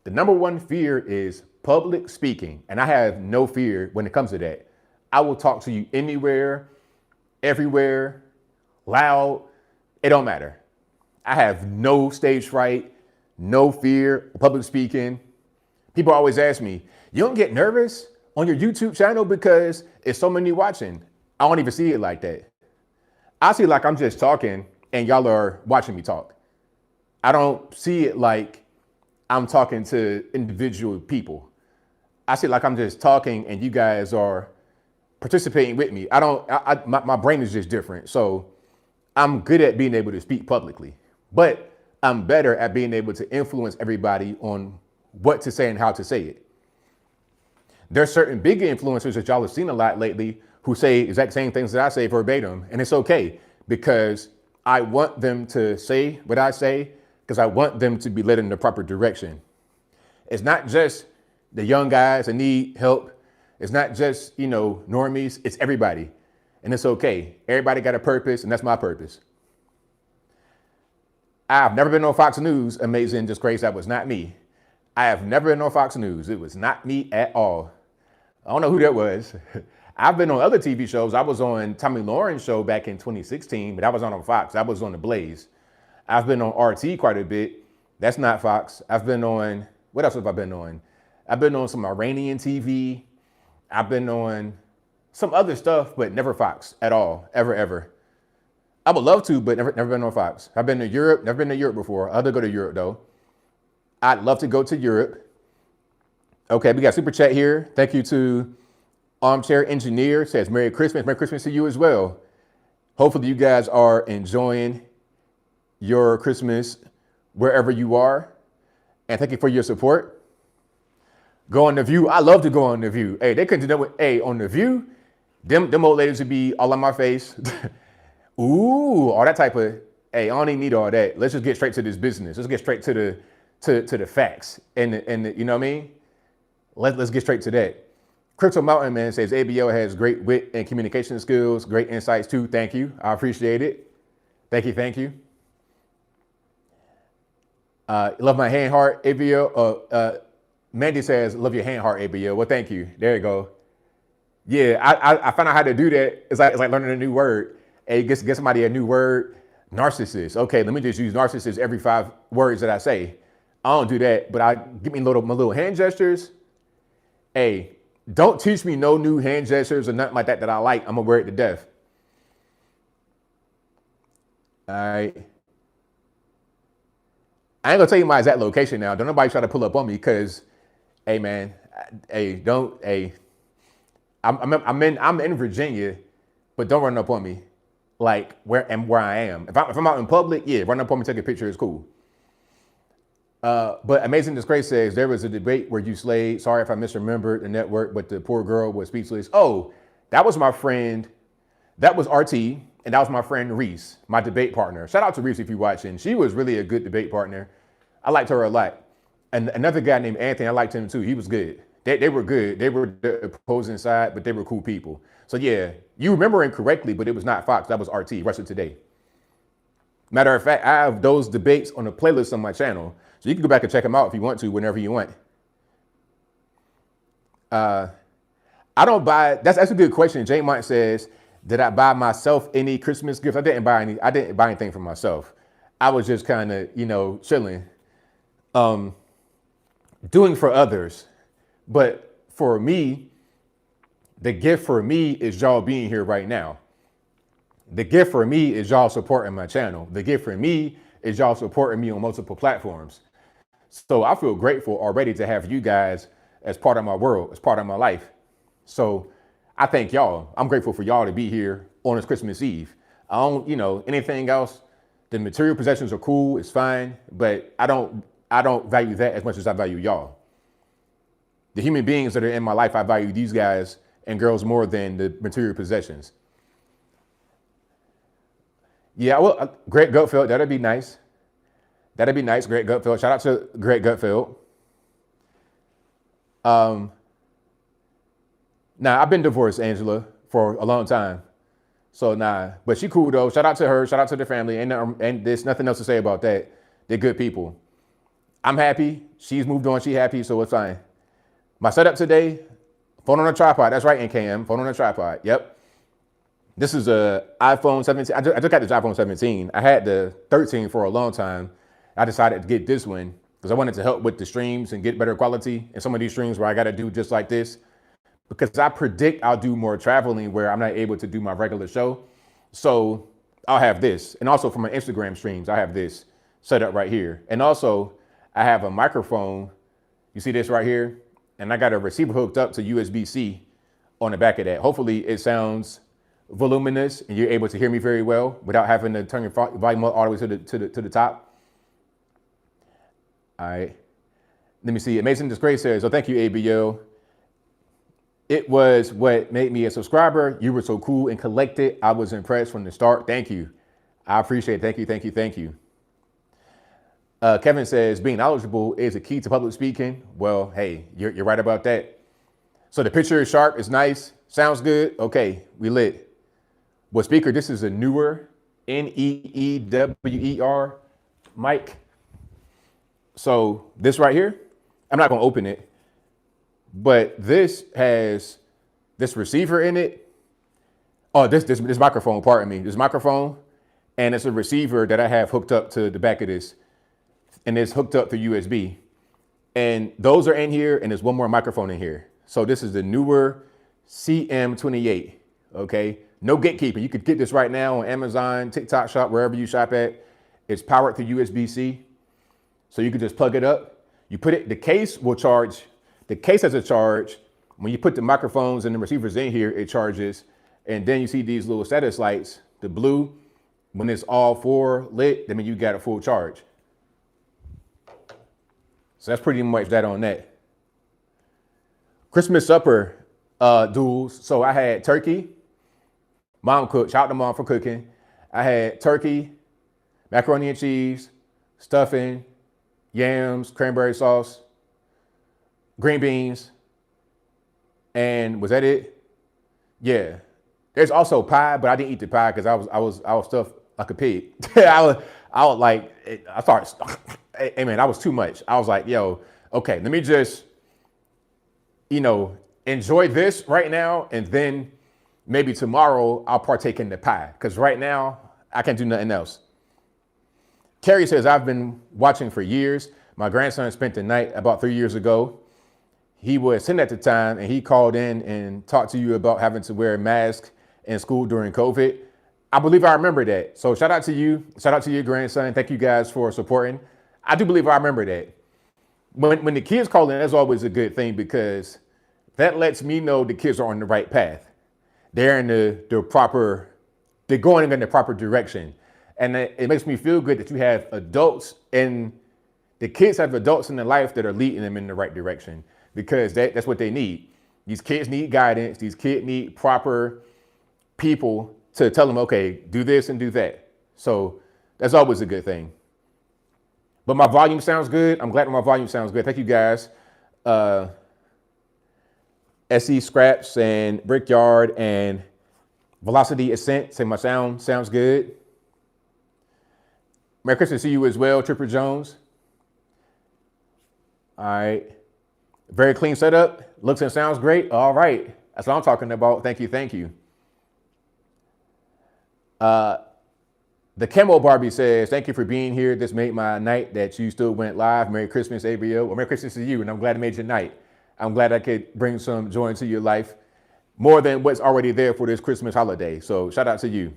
Speaker 1: the number one fear is public speaking. And I have no fear when it comes to that. I will talk to you anywhere, everywhere, loud. It don't matter. I have no stage fright, no fear of public speaking. People always ask me, you don't get nervous on your YouTube channel because it's so many watching? I don't even see it like that. I see it like I'm just talking and y'all are watching me talk. I don't see it like I'm talking to individual people. I see it like I'm just talking and you guys are participating with me. My brain is just different. So I'm good at being able to speak publicly, but I'm better at being able to influence everybody on what to say and how to say it. There's certain big influencers that y'all have seen a lot lately who say exact same things that I say verbatim. And it's okay because I want them to say what I say because I want them to be led in the proper direction. It's not just the young guys that need help. It's not just, normies. It's everybody. And it's okay. Everybody got a purpose, and that's my purpose. I've never been on Fox News. Amazing, just crazy. That was not me. I have never been on Fox News. It was not me at all. I don't know who that was. I've been on other TV shows. I was on Tommy Lauren's show back in 2016, but I was not on Fox. I was on The Blaze. I've been on RT quite a bit. That's not Fox. I've been on, what else have I been on? I've been on some Iranian TV. I've been on some other stuff, but never Fox at all, ever. I would love to, but never been on Fox. I've been to Europe, never been to Europe before. I'd love to go to Europe though. I'd love to go to Europe. Okay, we got super chat here. Thank you to Armchair Engineer. Says Merry Christmas. Merry Christmas to you as well. Hopefully you guys are enjoying your Christmas wherever you are. And thank you for your support. Go on The View. I love to go on The View. Hey, they couldn't do that. Hey, on The View, them old ladies would be all on my face. Ooh, all that type of, hey, I don't even need all that. Let's just get straight to this business. Let's get straight to the facts. And you know what I mean? Let's get straight to that. Crypto Mountain Man says ABL has great wit and communication skills, great insights too. Thank you. I appreciate it. Thank you. Love my hand heart, ABL. Mandy says, love your hand heart, ABL. Well, thank you. There you go. Yeah, I found out how to do that. It's like learning a new word. Hey, get somebody a new word. Narcissist. Okay, let me just use narcissist every 5 words that I say. I don't do that, but I give me my little hand gestures. Hey, don't teach me no new hand gestures or nothing like that I like. I'm gonna wear it to death. All right. I ain't gonna tell you my exact location now. Don't nobody try to pull up on me because, hey man, hey don't hey. I'm in Virginia, but don't run up on me. Like where I am. If I'm out in public, yeah, run up on me, take a picture, it's cool. But Amazing Disgrace says there was a debate where you slayed. Sorry if I misremembered the network, but the poor girl was speechless. Oh, that was my friend. That was RT, and that was my friend Reese, my debate partner. Shout out to Reese if you're watching. She was really a good debate partner. I liked her a lot. And another guy named Anthony, I liked him too. He was good. They were good. They were the opposing side, but they were cool people. So yeah, you remember incorrectly, but it was not Fox. That was RT, Russia Today. Matter of fact, I have those debates on a playlist on my channel. So you can go back and check them out if you want to, whenever you want. I don't buy, that's a good question. Jane Mont says, did I buy myself any Christmas gifts? I didn't buy anything for myself. I was just kind of, chilling, doing for others. But for me, the gift for me is y'all being here right now. The gift for me is y'all supporting my channel. The gift for me is y'all supporting me on multiple platforms. So I feel grateful already to have you guys as part of my world, as part of my life. So I thank y'all. I'm grateful for y'all to be here on this Christmas Eve. I don't, anything else, the material possessions are cool, it's fine, but I don't value that as much as I value y'all. The human beings that are in my life, I value these guys and girls more than the material possessions. Yeah, well, Greg Gutfeld, that'd be nice. That'd be nice, Greg Gutfeld. Shout out to Greg Gutfeld. Now, I've been divorced, Angela, for a long time. So, but she cool, though. Shout out to her. Shout out to the family. And there's nothing else to say about that. They're good people. I'm happy. She's moved on. She's happy, so it's fine. My setup today, phone on a tripod. That's right, NKM. Phone on a tripod. Yep. This is a iPhone 17. I just got this iPhone 17. I had the 13 for a long time. I decided to get this one because I wanted to help with the streams and get better quality. And some of these streams where I got to do just like this, because I predict I'll do more traveling where I'm not able to do my regular show. So I'll have this. And also for my Instagram streams, I have this set up right here. And also I have a microphone. You see this right here? And I got a receiver hooked up to USB-C on the back of that. Hopefully it sounds voluminous and you're able to hear me very well without having to turn your volume up all the way to the top. All right. Let me see. Amazing Disgrace says, oh, thank you, ABL. It was what made me a subscriber. You were so cool and collected. I was impressed from the start. Thank you. I appreciate it. Thank you, thank you, thank you. Kevin says, being knowledgeable is a key to public speaking. Well, hey, you're right about that. So the picture is sharp. It's nice. Sounds good. Okay, we lit. Well, speaker, this is a newer NEEWER mic. So this right here, I'm not going to open it, but this has this receiver in it. Oh, this microphone, pardon me, this microphone, and it's a receiver that I have hooked up to the back of this, and it's hooked up to USB. And those are in here, and there's one more microphone in here. So this is the newer CM28, okay? No gatekeeping. You could get this right now on Amazon, TikTok Shop, wherever you shop at. It's powered through USB-C. So you could just plug it up. You put it, the case will charge. The case has a charge. When you put the microphones and the receivers in here, it charges. And then you see these little status lights, the blue, when it's all four lit, that means you got a full charge. So that's pretty much that on that. Christmas supper duels. So I had turkey. Mom cooked. Shout out to mom for cooking. I had turkey, macaroni and cheese, stuffing, yams, cranberry sauce, green beans, and was that it? Yeah. There's also pie, but I didn't eat the pie because I was stuffed like a pig. I started hey man, that was too much. I was like, yo, okay, let me just, enjoy this right now, and then maybe tomorrow I'll partake in the pie. Because right now I can't do nothing else. Carrie says, I've been watching for years. My grandson spent the night about 3 years ago. He was 10 at the time, and he called in and talked to you about having to wear a mask in school during COVID. I believe I remember that. So shout out to you. Shout out to your grandson. Thank you guys for supporting. I do believe I remember that. When the kids call in, that's always a good thing, because that lets me know the kids are on the right path. They're in they're going in the proper direction. And it makes me feel good that you have adults, and the kids have adults in their life that are leading them in the right direction, because that's what they need. These kids need guidance. These kids need proper people to tell them, okay, do this and do that. So that's always a good thing. But my volume sounds good. I'm glad my volume sounds good. Thank you guys. SE Scraps and Brickyard and Velocity Ascent say my sound sounds good. Merry Christmas to you as well, Tripper Jones. All right. Very clean setup. Looks and sounds great. All right. That's what I'm talking about. Thank you. Thank you. The Camo Barbie says, thank you for being here. This made my night that you still went live. Merry Christmas, ABL. Well, Merry Christmas to you, and I'm glad it made your night. I'm glad I could bring some joy into your life, more than what's already there for this Christmas holiday. So shout out to you.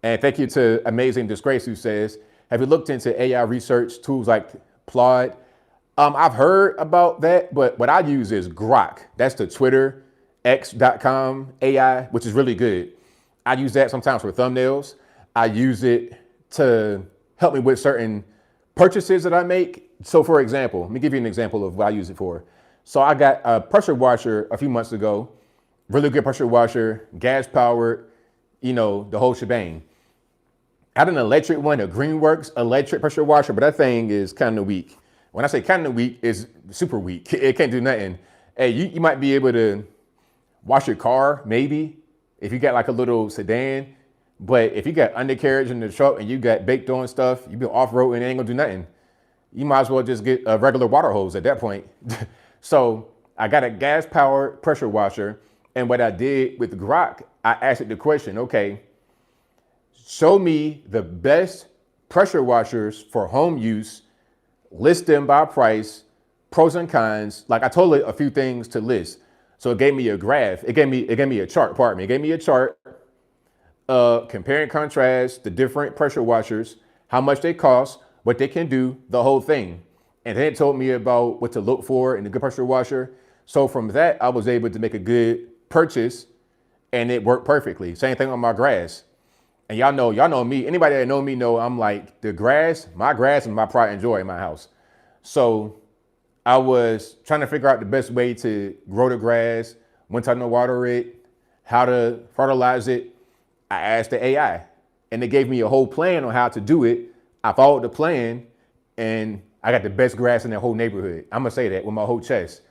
Speaker 1: And thank you to Amazing Disgrace, who says, have you looked into AI research tools like Plod? I've heard about that, but what I use is Grok. That's the Twitter, x.com AI, which is really good. I use that sometimes for thumbnails. I use it to help me with certain purchases that I make. So for example, let me give you an example of what I use it for. So I got a pressure washer a few months ago, really good pressure washer, gas powered, the whole shebang. I had an electric one, a Greenworks electric pressure washer, but that thing is kind of weak. When I say kind of weak, it's super weak. It can't do nothing. Hey, you might be able to wash your car, maybe, if you got like a little sedan. But if you got undercarriage in the truck and you got baked on stuff, you've been off-road and it ain't gonna do nothing. You might as well just get a regular water hose at that point. So I got a gas-powered pressure washer. And what I did with Grok, I asked it the question, okay, show me the best pressure washers for home use, list them by price, pros and cons. Like I told it a few things to list. So it gave me a graph. It gave me a chart, pardon me. It gave me a chart, compare and contrast the different pressure washers, how much they cost, what they can do, the whole thing. And then it told me about what to look for in a good pressure washer. So from that, I was able to make a good purchase, and it worked perfectly. Same thing on my grass. And y'all know me. Anybody that know me know I'm like my grass is my pride and joy in my house. So I was trying to figure out the best way to grow the grass, when time to water it, how to fertilize it. I asked the AI, and they gave me a whole plan on how to do it. I followed the plan, and I got the best grass in the whole neighborhood. I'm gonna say that with my whole chest.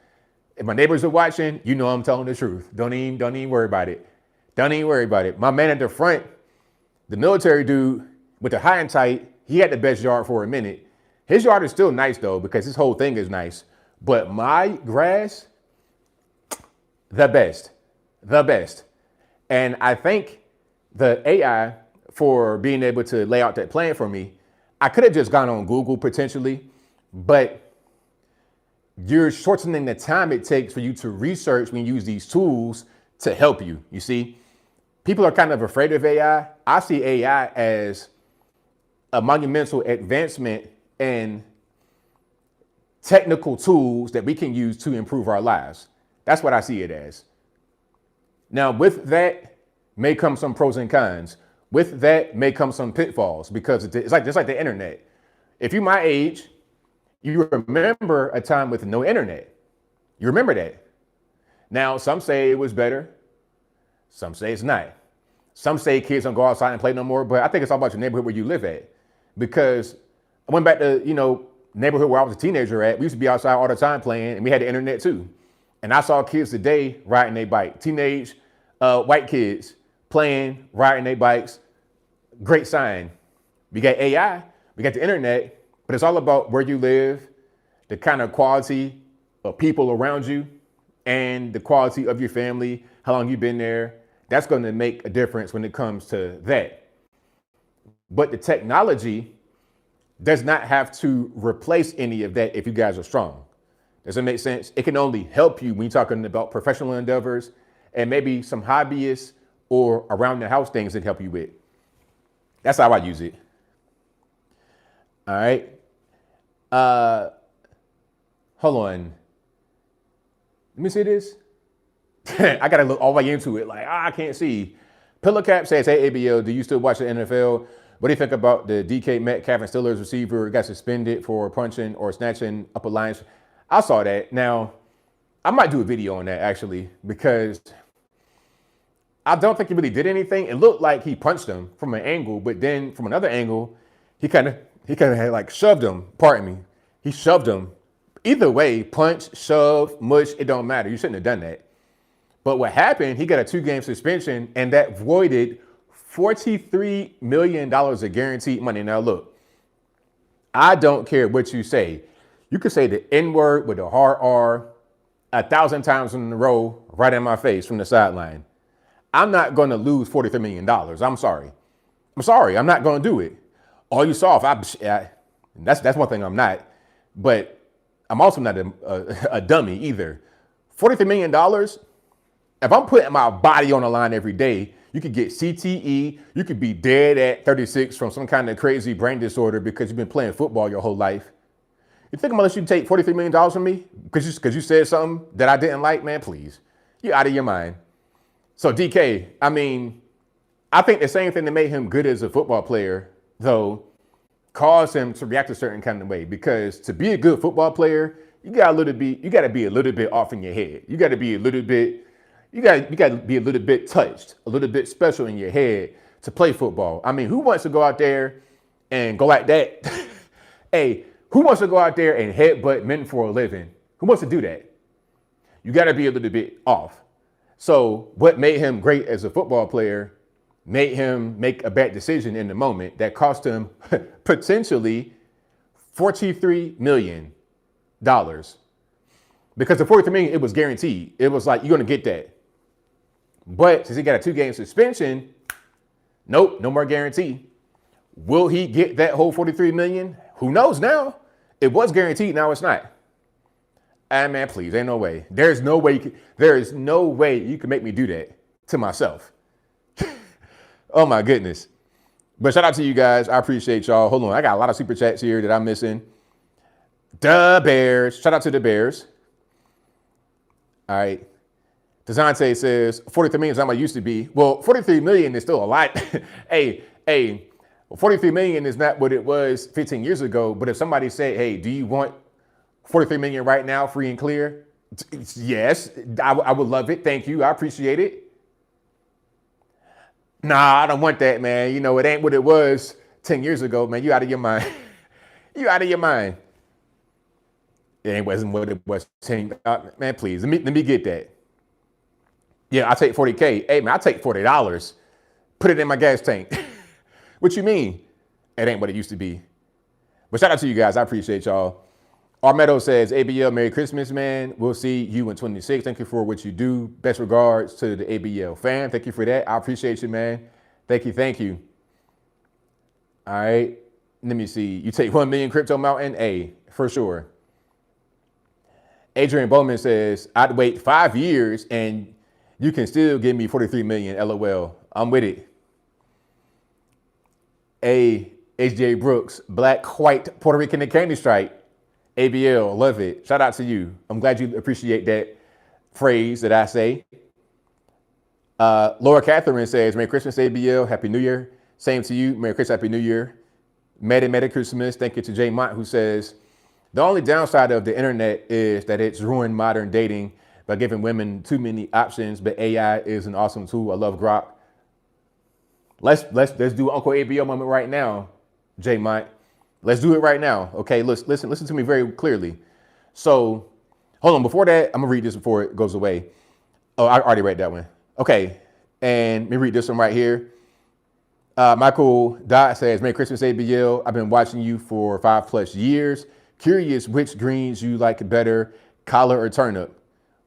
Speaker 1: If my neighbors are watching, I'm telling the truth. Don't even worry about it. Don't even worry about it. My man at the front, the military dude with the high and tight, he had the best yard for a minute. His yard is still nice though, because his whole thing is nice. But my grass, the best. And I thank the AI for being able to lay out that plan for me. I could have just gone on Google potentially, but you're shortening the time it takes for you to research when you use these tools to help you. You see, people are kind of afraid of AI. I see AI as a monumental advancement in technical tools that we can use to improve our lives. That's what I see it as. Now, with that may come some pros and cons. With that may come some pitfalls, because it's like just like the internet. If you're my age, you remember a time with no internet. You remember that. Now, some say it was better. Some say it's not. Some say kids don't go outside and play no more, but I think it's all about your neighborhood where you live at. Because I went back to, neighborhood where I was a teenager at. We used to be outside all the time playing, and we had the internet too. And I saw kids today riding their bike, teenage white kids playing, riding their bikes. Great sign. We got AI, we got the internet, But it's all about where you live, the kind of quality of people around you, and the quality of your family, how long you've been there. That's going to make a difference when it comes to that. But the technology does not have to replace any of that if you guys are strong. Does that make sense? It can only help you when you're talking about professional endeavors and maybe some hobbyists or around the house things that help you with. That's how I use it. All right. Hold on. Let me see this. I got to look all the way into it. Like, I can't see. Pillowcap says, hey, ABL, do you still watch the NFL? What do you think about the DK Metcalf and Steelers receiver got suspended for punching or snatching up a line's? I saw that. Now, I might do a video on that, actually, because I don't think he really did anything. It looked like he punched him from an angle, but then from another angle, he kind of had like shoved him. Pardon me. He shoved him. Either way, punch, shove, mush, it don't matter. You shouldn't have done that. But what happened, he got a 2-game suspension, and that voided $43 million of guaranteed money. Now, look, I don't care what you say. You could say the N-word with a hard R 1,000 times in a row right in my face from the sideline. I'm not going to lose $43 million. I'm sorry. I'm not going to do it. All you saw, that's one thing I'm not. But I'm also not a dummy either. $43 million, if I'm putting my body on the line every day, you could get CTE. You could be dead at 36 from some kind of crazy brain disorder because you've been playing football your whole life. You think I'm gonna let you take $43 million from me because you said something that I didn't like, man? Please, you're out of your mind. So DK, I mean, I think the same thing that made him good as a football player, though, caused him to react a certain kind of way. Because to be a good football player, you got to be a little bit off in your head. You got to be a little bit. You got to be a little bit touched, a little bit special in your head to play football. I mean, who wants to go out there and go like that? Hey, who wants to go out there and headbutt men for a living? Who wants to do that? You got to be a little bit off. So what made him great as a football player made him make a bad decision in the moment that cost him potentially $43 million. Because the $43 million, it was guaranteed. It was like, you're going to get that. But since he got a 2-game suspension, nope, no more guarantee. Will he get that whole $43 million? Who knows now? It was guaranteed, now it's not. Man, please, ain't no way. There is no way you can make me do that to myself. Oh my goodness. But shout out to you guys. I appreciate y'all. Hold on, I got a lot of super chats here that I'm missing. The Bears. Shout out to the Bears. All right. DeJounte says 43 million is not what it used to be. Well, 43 million is still a lot. hey, 43 million is not what it was 15 years ago. But if somebody said, hey, do you want 43 million right now, free and clear? Yes, I would love it. Thank you. I appreciate it. Nah, I don't want that, man. You know, it ain't what it was 10 years ago, man. You out of your mind. You out of your mind. It wasn't what it was 10. Man, please, let me get that. Yeah, I'll take 40K. Hey, man, I'll take $40. Put it in my gas tank. What you mean? It ain't what it used to be. But shout out to you guys. I appreciate y'all. Armedo says, ABL, Merry Christmas, man. We'll see you in 26. Thank you for what you do. Best regards to the ABL fan. Thank you for that. I appreciate you, man. Thank you. All right. Let me see. You take 1 million Crypto Mountain? Hey, for sure. Adrian Bowman says, I'd wait 5 years and you can still give me 43 million. LOL. I'm with it. HJ Brooks, Black, White, Puerto Rican, and Candy Stripe. ABL, love it. Shout out to you. I'm glad you appreciate that phrase that I say. Laura Catherine says, Merry Christmas, ABL. Happy New Year. Same to you. Merry Christmas, Happy New Year. Merry Christmas. Thank you to Jay Mont, who says, the only downside of the internet is that it's ruined modern dating by giving women too many options, but AI is an awesome tool. I love Grok. Let's do Uncle ABL moment right now, Jay Mont. Let's do it right now. Okay, listen to me very clearly. So, hold on. Before that, I'm gonna read this before it goes away. Oh, I already read that one. Okay, and let me read this one right here. Michael Dot says, Merry Christmas, ABL. I've been watching you for 5+ years. Curious which greens you like better, collard or turnip.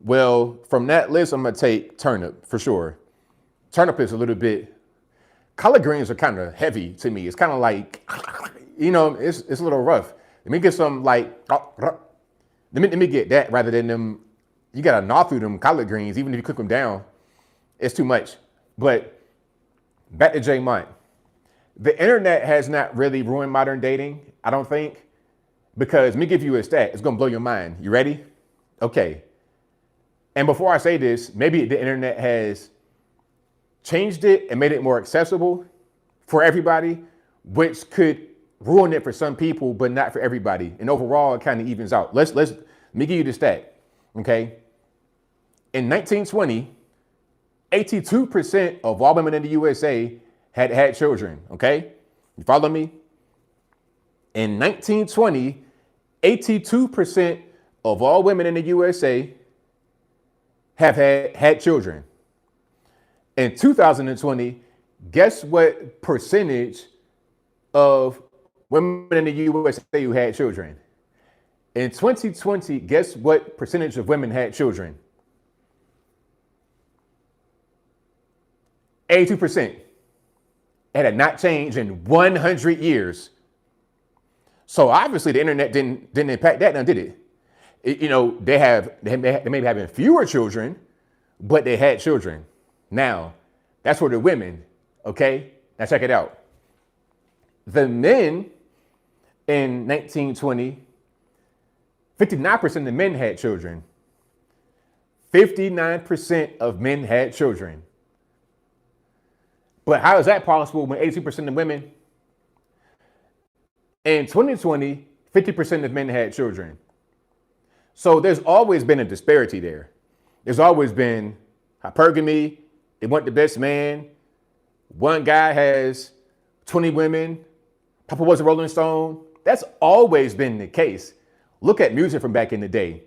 Speaker 1: Well, from that list, I'm going to take turnip for sure. Turnip is a little bit, collard greens are kind of heavy to me. It's kind of like, it's a little rough. Let me get some let me get that rather than them. You got to gnaw through them collard greens, even if you cook them down. It's too much. But back to J Mont. The internet has not really ruined modern dating, I don't think, because let me give you a stat. It's going to blow your mind. You ready? Okay. And before I say this, maybe the internet has changed it and made it more accessible for everybody, which could ruin it for some people, but not for everybody. And overall, it kind of evens out. Let me give you the stat. Okay. In 1920, 82% of all women in the USA had children. Okay. You follow me? In 1920, 82% of all women in the USA have had children. In 2020, guess what percentage of women in the USA who had children? In 2020, guess what percentage of women had children? 82%. It had not changed in 100 years. So obviously the internet didn't impact that, now did it? They may be having fewer children, but they had children. Now, that's for the women, okay? Now check it out. The men in 1920, 59% of the men had children. 59% of men had children. But how is that possible when 82% of women? In 2020, 50% of men had children. So there's always been a disparity there. There's always been hypergamy. They want the best man. One guy has 20 women. Papa was a Rolling Stone. That's always been the case. Look at music from back in the day.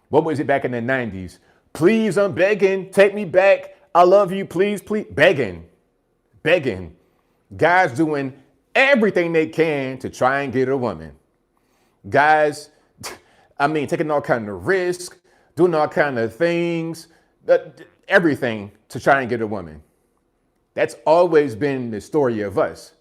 Speaker 1: What was it back in the 90s? Please, I'm begging. Take me back. I love you. Please, please. Begging. Guys doing everything they can to try and get a woman. Guys, taking all kind of risks, doing all kind of things, everything to try and get a woman. That's always been the story of us.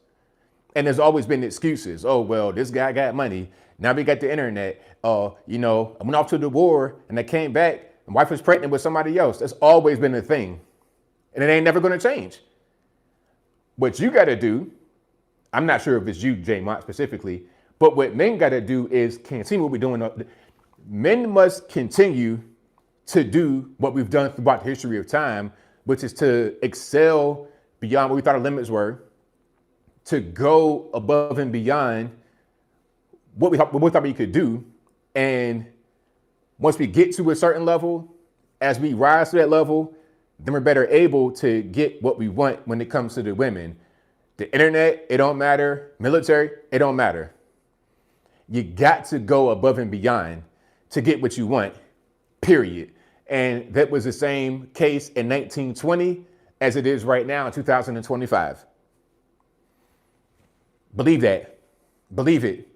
Speaker 1: And there's always been excuses. Oh, well, this guy got money. Now we got the internet. I went off to the war and I came back. My wife was pregnant with somebody else. That's always been a thing. And it ain't never going to change. What you got to do, I'm not sure if it's you, J Mont, specifically, but what men got to do is continue what we're doing. Men must continue to do what we've done throughout the history of time, which is to excel beyond what we thought our limits were, to go above and beyond what we thought we could do. And once we get to a certain level, as we rise to that level, then we're better able to get what we want when it comes to the women. The internet, it don't matter. Military, it don't matter. You got to go above and beyond to get what you want, period. And that was the same case in 1920 as it is right now in 2025. Believe that. Believe it.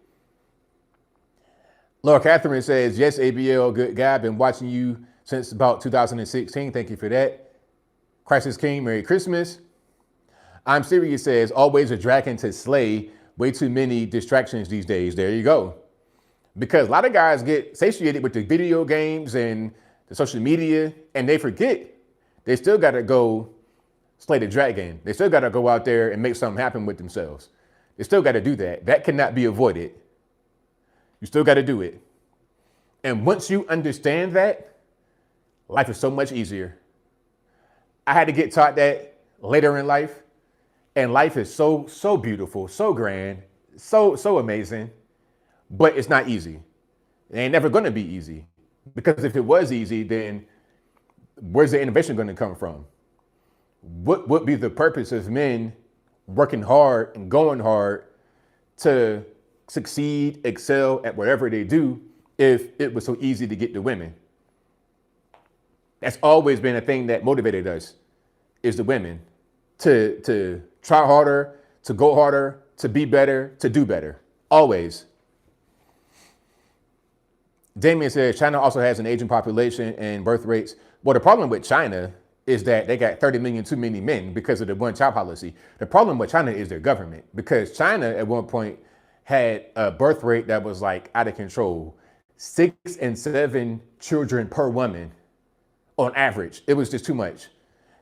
Speaker 1: Laura Catherine says, yes, ABL, good guy. Been watching you since about 2016. Thank you for that. Christ is King, Merry Christmas. I'm serious says, always a dragon to slay. Way too many distractions these days. There you go. Because a lot of guys get satiated with the video games and the social media, and they forget they still got to go slay the dragon. They still got to go out there and make something happen with themselves. They still got to do that. That cannot be avoided. You still got to do it. And once you understand that, life is so much easier. I had to get taught that later in life, and life is so beautiful, so grand, so amazing, but it's not easy. It ain't never going to be easy, because if it was easy, then where's the innovation going to come from? What would be the purpose of men working hard and going hard to succeed, excel at whatever they do if it was so easy to get to women? That's always been a thing that motivated us, is the women to try harder, to go harder, to be better, to do better. Always. Damien says China also has an aging population and birth rates. Well, the problem with China is that they got 30 million too many men because of the one-child policy. The problem with China is their government, because China at one point had a birth rate that was like out of control. 6 and 7 children per woman on average. It was just too much.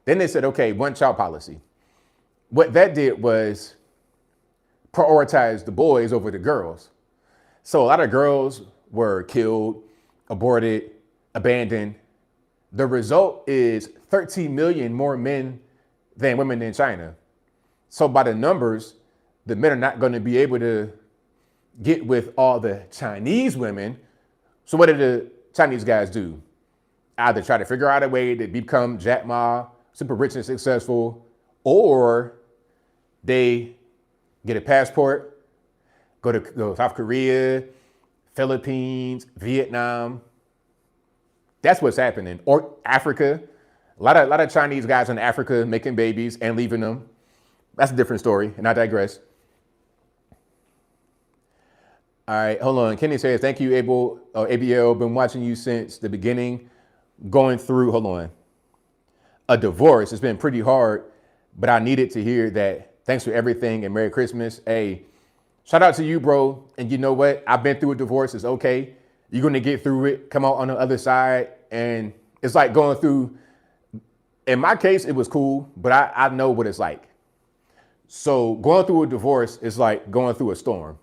Speaker 1: Then they said, okay, one-child policy. What that did was prioritize the boys over the girls. So a lot of girls were killed, aborted, abandoned. The result is 13 million more men than women in China. So by the numbers, the men are not going to be able to get with all the Chinese women. So what did the Chinese guys do? Either try to figure out a way to become Jack Ma, super rich and successful, or they get a passport, go to South Korea, Philippines, Vietnam. That's what's happening. Or Africa. A lot of Chinese guys in Africa making babies and leaving them. That's a different story, and I digress. All right, hold on. Kenny says, thank you, ABL. Been watching you since the beginning. Going through, hold on, a divorce. It's been pretty hard, but I needed to hear that. Thanks for everything and Merry Christmas. Hey, shout out to you, bro. And you know what? I've been through a divorce. It's okay. You're going to get through it, come out on the other side. And it's like going through, in my case, it was cool, but I know what it's like. So going through a divorce is like going through a storm,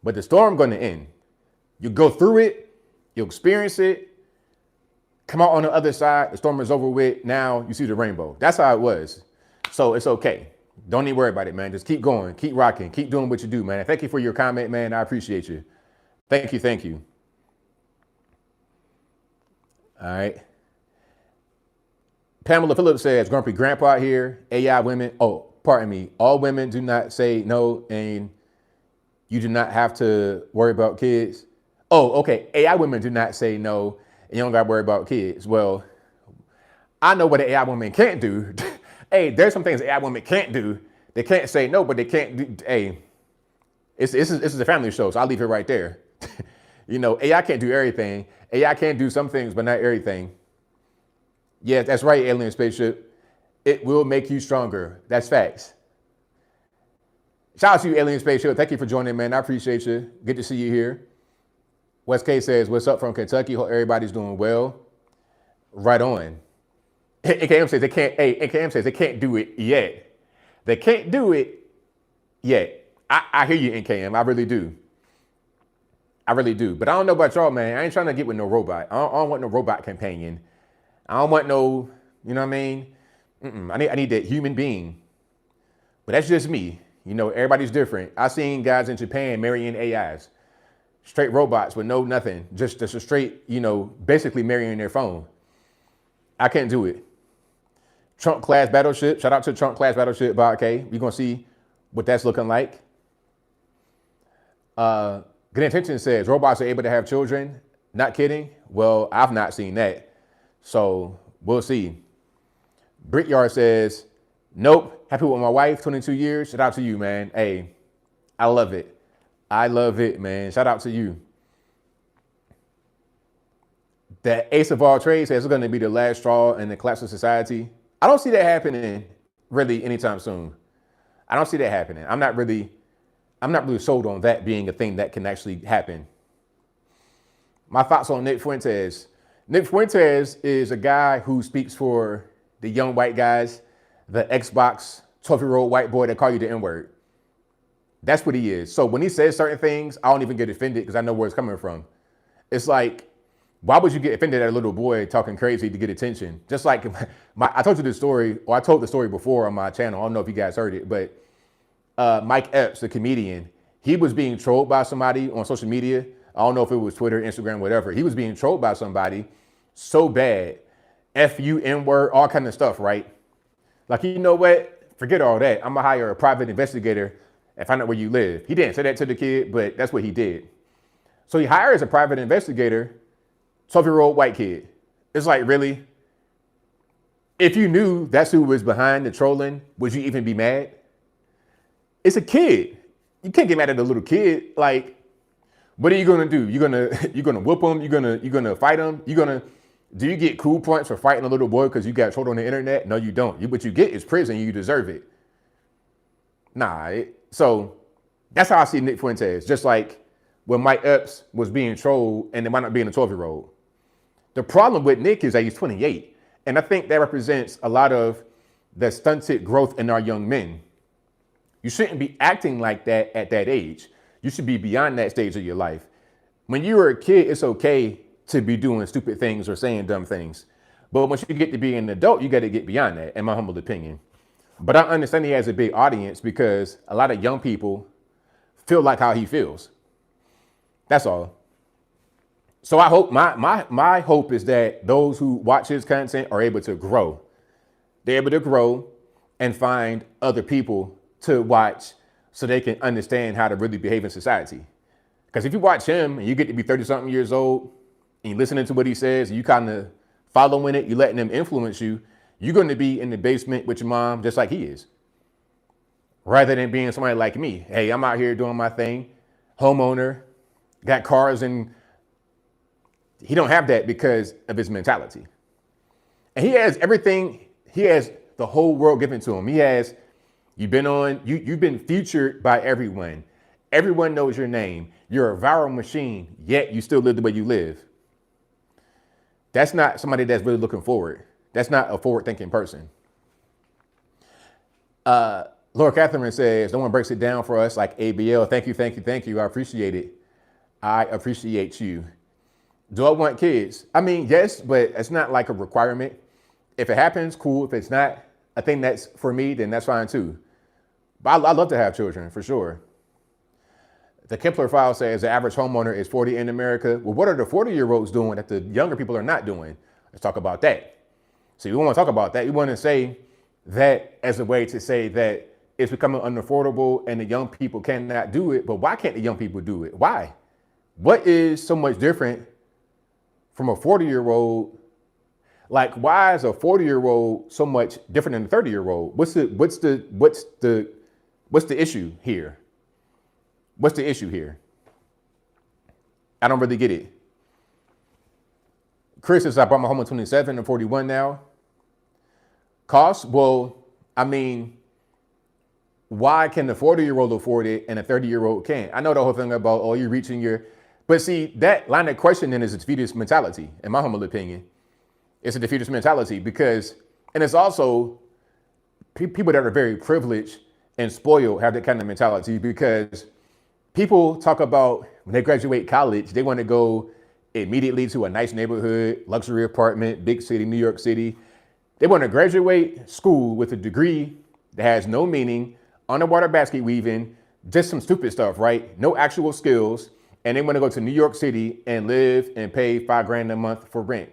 Speaker 1: but the storm going to end. You go through it, you'll experience it, come out on the other side, the storm is over with, now you see the rainbow. That's how it was. So it's okay. Don't even worry about it, man. Just keep going, keep rocking, keep doing what you do, man. And thank you for your comment, man. I appreciate you. Thank you, thank you. All right. Pamela Phillips says, Grumpy Grandpa here, AI women. Oh, pardon me. All women do not say no, and you do not have to worry about kids. Oh, okay. AI women do not say no, and you don't got to worry about kids. Well, I know what an AI woman can't do. Hey, there's some things AI women can't do. They can't say no, but they can't do. Hey, this is a family show, so I'll leave it right there. You know, AI can't do everything. AI can do some things, but not everything. Yeah, that's right, Alien Spaceship. It will make you stronger. That's facts. Shout out to you, Alien Spaceship. Thank you for joining, man. I appreciate you. Good to see you here. West K says, what's up from Kentucky? Hope everybody's doing well. Right on. AKM says they can't, AKM says they can't do it yet. They can't do it yet. I hear you, NKM. I really do. I really do. But I don't know about y'all, man. I ain't trying to get with no robot. I don't want no robot companion. I don't want no, you know what I mean? I need that human being. But that's just me. You know, everybody's different. I've seen guys in Japan marrying AIs. Straight robots with no nothing. Just a straight, you know, basically marrying their phone. I can't do it. Trump class battleship. Shout out to Trump class battleship by K. We're going to see what that's looking like. Good Intention says robots are able to have children. Not kidding. Well, I've not seen that. So we'll see. Brickyard says, nope. Happy with my wife, 22 years. Shout out to you, man. Hey, I love it. I love it, man. Shout out to you. The Ace of all trades says it's going to be the last straw in the collapse of society. I don't see that happening really anytime soon. I don't see that happening. I'm not really sold on that being a thing that can actually happen. My thoughts on Nick Fuentes. Nick Fuentes is a guy who speaks for the young white guys, the Xbox 12-year-old white boy that call you the N-word. That's what he is. So when he says certain things, I don't even get offended because I know where it's coming from. It's like, why would you get offended at a little boy talking crazy to get attention? Just like I told you this story, or I told the story before on my channel. I don't know if you guys heard it, but Mike Epps, the comedian, he was being trolled by somebody on social media. I don't know if it was Twitter, Instagram, whatever. He was being trolled by somebody so bad. F-U, N-word, all kind of stuff, right? Like, you know what? Forget all that. I'm going to hire a private investigator and find out where you live. He didn't say that to the kid, but that's what he did. So he hires a private investigator, 12-year-old white kid. It's like, really? If you knew that's who was behind the trolling, would you even be mad? It's a kid. You can't get mad at a little kid. Like, what are you gonna do? You're gonna whoop them. You're gonna fight them. Do you get cool points for fighting a little boy because you got trolled on the internet? No, you don't. What you get is prison. You deserve it. So that's how I see Nick Fuentes. Just like when Mike Epps was being trolled and it might not being a 12-year-old. The problem with Nick is that he's 28. And I think that represents a lot of the stunted growth in our young men. You shouldn't be acting like that at that age. You should be beyond that stage of your life. When you were a kid, it's okay to be doing stupid things or saying dumb things. But once you get to be an adult, you got to get beyond that, in my humble opinion. But I understand he has a big audience because a lot of young people feel like how he feels. That's all. So I hope my hope is that those who watch his content are able to grow. They're able to grow and find other people to watch so they can understand how to really behave in society. Because if you watch him and you get to be 30-something years old and you're listening to what he says, and you kind of following it, you're letting him influence you, you're going to be in the basement with your mom just like he is. Rather than being somebody like me. Hey, I'm out here doing my thing, homeowner, got cars, and he don't have that because of his mentality. And he has everything. He has the whole world given to him. You've been featured by everyone. Everyone knows your name. You're a viral machine, yet you still live the way you live. That's not somebody that's really looking forward. That's not a forward-thinking person. Laura Catherine says, no one breaks it down for us like ABL. Thank you. I appreciate it. I appreciate you. Do I want kids? I mean, yes, but it's not like a requirement. If it happens, cool. If it's not a thing that's for me, then that's fine too. But I love to have children, for sure. The Kempler file says the average homeowner is 40 in America. Well, what are the 40-year-olds doing that the younger people are not doing? Let's talk about that. See, we want to talk about that. We want to say that as a way to say that it's becoming unaffordable and the young people cannot do it. But why can't the young people do it? Why? What is so much different from a 40-year-old? Like, why is a 40-year-old so much different than a 30-year-old? What's the issue here? What's the issue here? I don't really get it. Chris says, I bought my home at 27 and 41 now. Cost? Well, I mean, why can the 40-year-old afford it and a 30-year-old can't? I know the whole thing about, oh, you're reaching your... But see, that line of questioning is a defeatist mentality, in my humble opinion. It's a defeatist mentality because, and it's also people that are very privileged and spoiled have that kind of mentality because people talk about when they graduate college, they want to go immediately to a nice neighborhood, luxury apartment, big city, New York City. They want to graduate school with a degree that has no meaning, underwater basket weaving, just some stupid stuff, right? No actual skills. And they want to go to New York City and live and pay $5,000 a month for rent.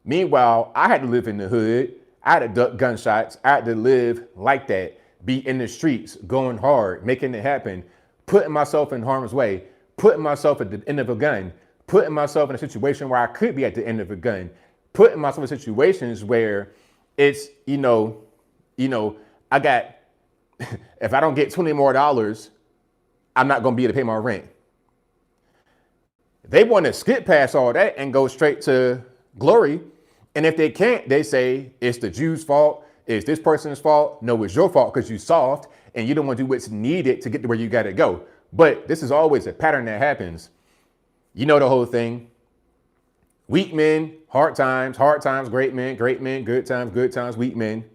Speaker 1: Meanwhile, I had to live in the hood. I had to duck gunshots. I had to live like that, be in the streets, going hard, making it happen, putting myself in harm's way, putting myself at the end of a gun, putting myself in a situation where I could be at the end of a gun, putting myself in situations where it's, I got, if I don't get $20 more, I'm not going to be able to pay my rent. They want to skip past all that and go straight to glory. And if they can't, they say it's the Jews' fault. It's this person's fault. No, it's your fault because you soft and you don't want to do what's needed to get to where you got to go. But this is always a pattern that happens. You know the whole thing. Weak men, hard times, great men, good times, weak men.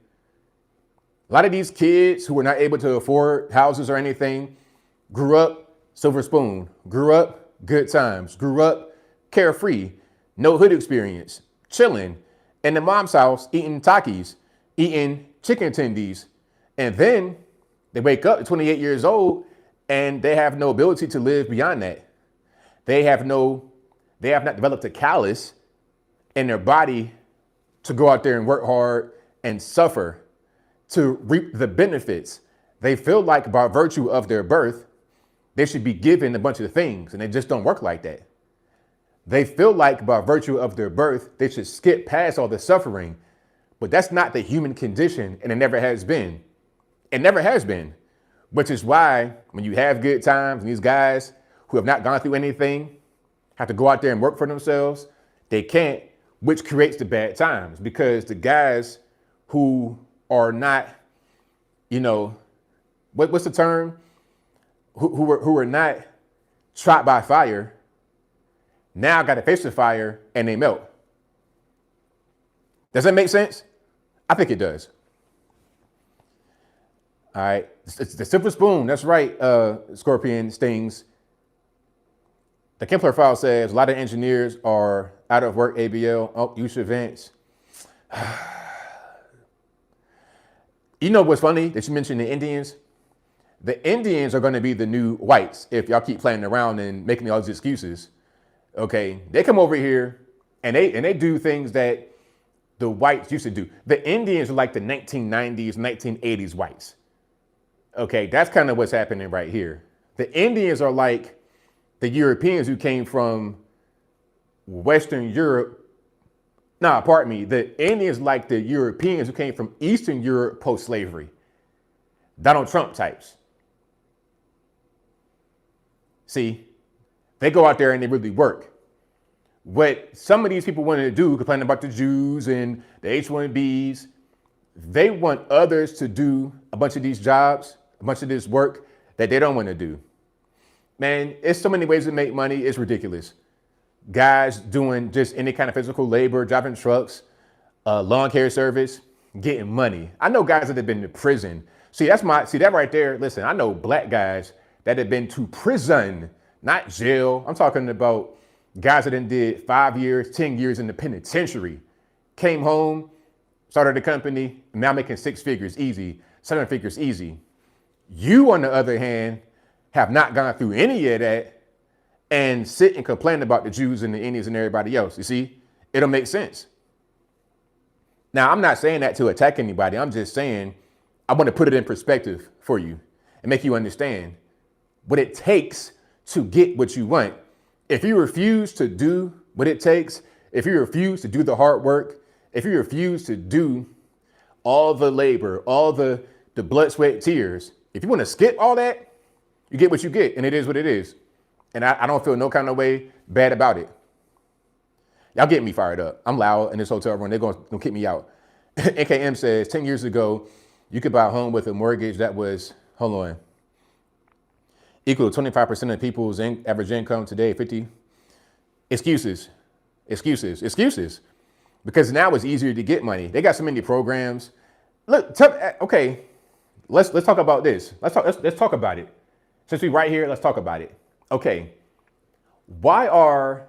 Speaker 1: A lot of these kids who were not able to afford houses or anything grew up silver spoon, grew up good times, grew up carefree, no hood experience, chilling in the mom's house, eating Takis, eating chicken tendies. And then they wake up at 28 years old and they have no ability to live beyond that. They have not developed a callus in their body to go out there and work hard and suffer to reap the benefits. They feel like by virtue of their birth, they should be given a bunch of things, and they just don't work like that. They feel like by virtue of their birth, they should skip past all the suffering, but that's not the human condition, and it never has been. It never has been. which is why when you have good times and these guys who have not gone through anything have to go out there and work for themselves, they can't, which creates the bad times because the guys who are not, you know, what's the term? Who are not trapped by fire, now got to face the fire and they melt. Does that make sense? I think it does. All right. It's the silver spoon. That's right. Scorpion stings. The Kempler file says a lot of engineers are out of work. ABL. Oh, use events. You know what's funny that you mentioned the Indians? The Indians are going to be the new whites if y'all keep playing around and making all these excuses. Okay, they come over here and they do things that the whites used to do. The Indians are like the 1990s, 1980s whites. Okay, that's kind of what's happening right here. The Indians are like the Europeans who came from Western Europe. Nah, pardon me. The Indians like the Europeans who came from Eastern Europe post-slavery. Donald Trump types. See, they go out there and they really work. What some of these people want to do, complaining about the Jews and the H-1Bs, they want others to do a bunch of these jobs, a bunch of this work that they don't want to do. Man, it's so many ways to make money. It's ridiculous. Guys doing just any kind of physical labor, driving trucks, lawn care service, getting money. I know guys that have been to prison. See, that right there. Listen, I know black guys that have been to prison, not jail. I'm talking about guys that did 5 years, 10 years in the penitentiary, came home, started a company, now making 6 figures easy, 7 figures easy. You, on the other hand, have not gone through any of that and sit and complain about the Jews and the Indians and everybody else. You see, it'll make sense. Now, I'm not saying that to attack anybody. I'm just saying I want to put it in perspective for you and make you understand what it takes to get what you want. If you refuse to do what it takes, if you refuse to do the hard work, if you refuse to do all the labor, all the blood, sweat, tears, if you want to skip all that, you get what you get, and it is what it is. And I don't feel no kind of way bad about it. Y'all get me fired up. I'm loud in this hotel room. They're going to kick me out. NKM says 10 years ago, you could buy a home with a mortgage that was, hold on, equal to 25% of people's average income today, 50. Excuses. Because now it's easier to get money. They got so many programs. Look, okay, let's talk about this. Let's talk about it. Since we're right here, let's talk about it. Okay, why are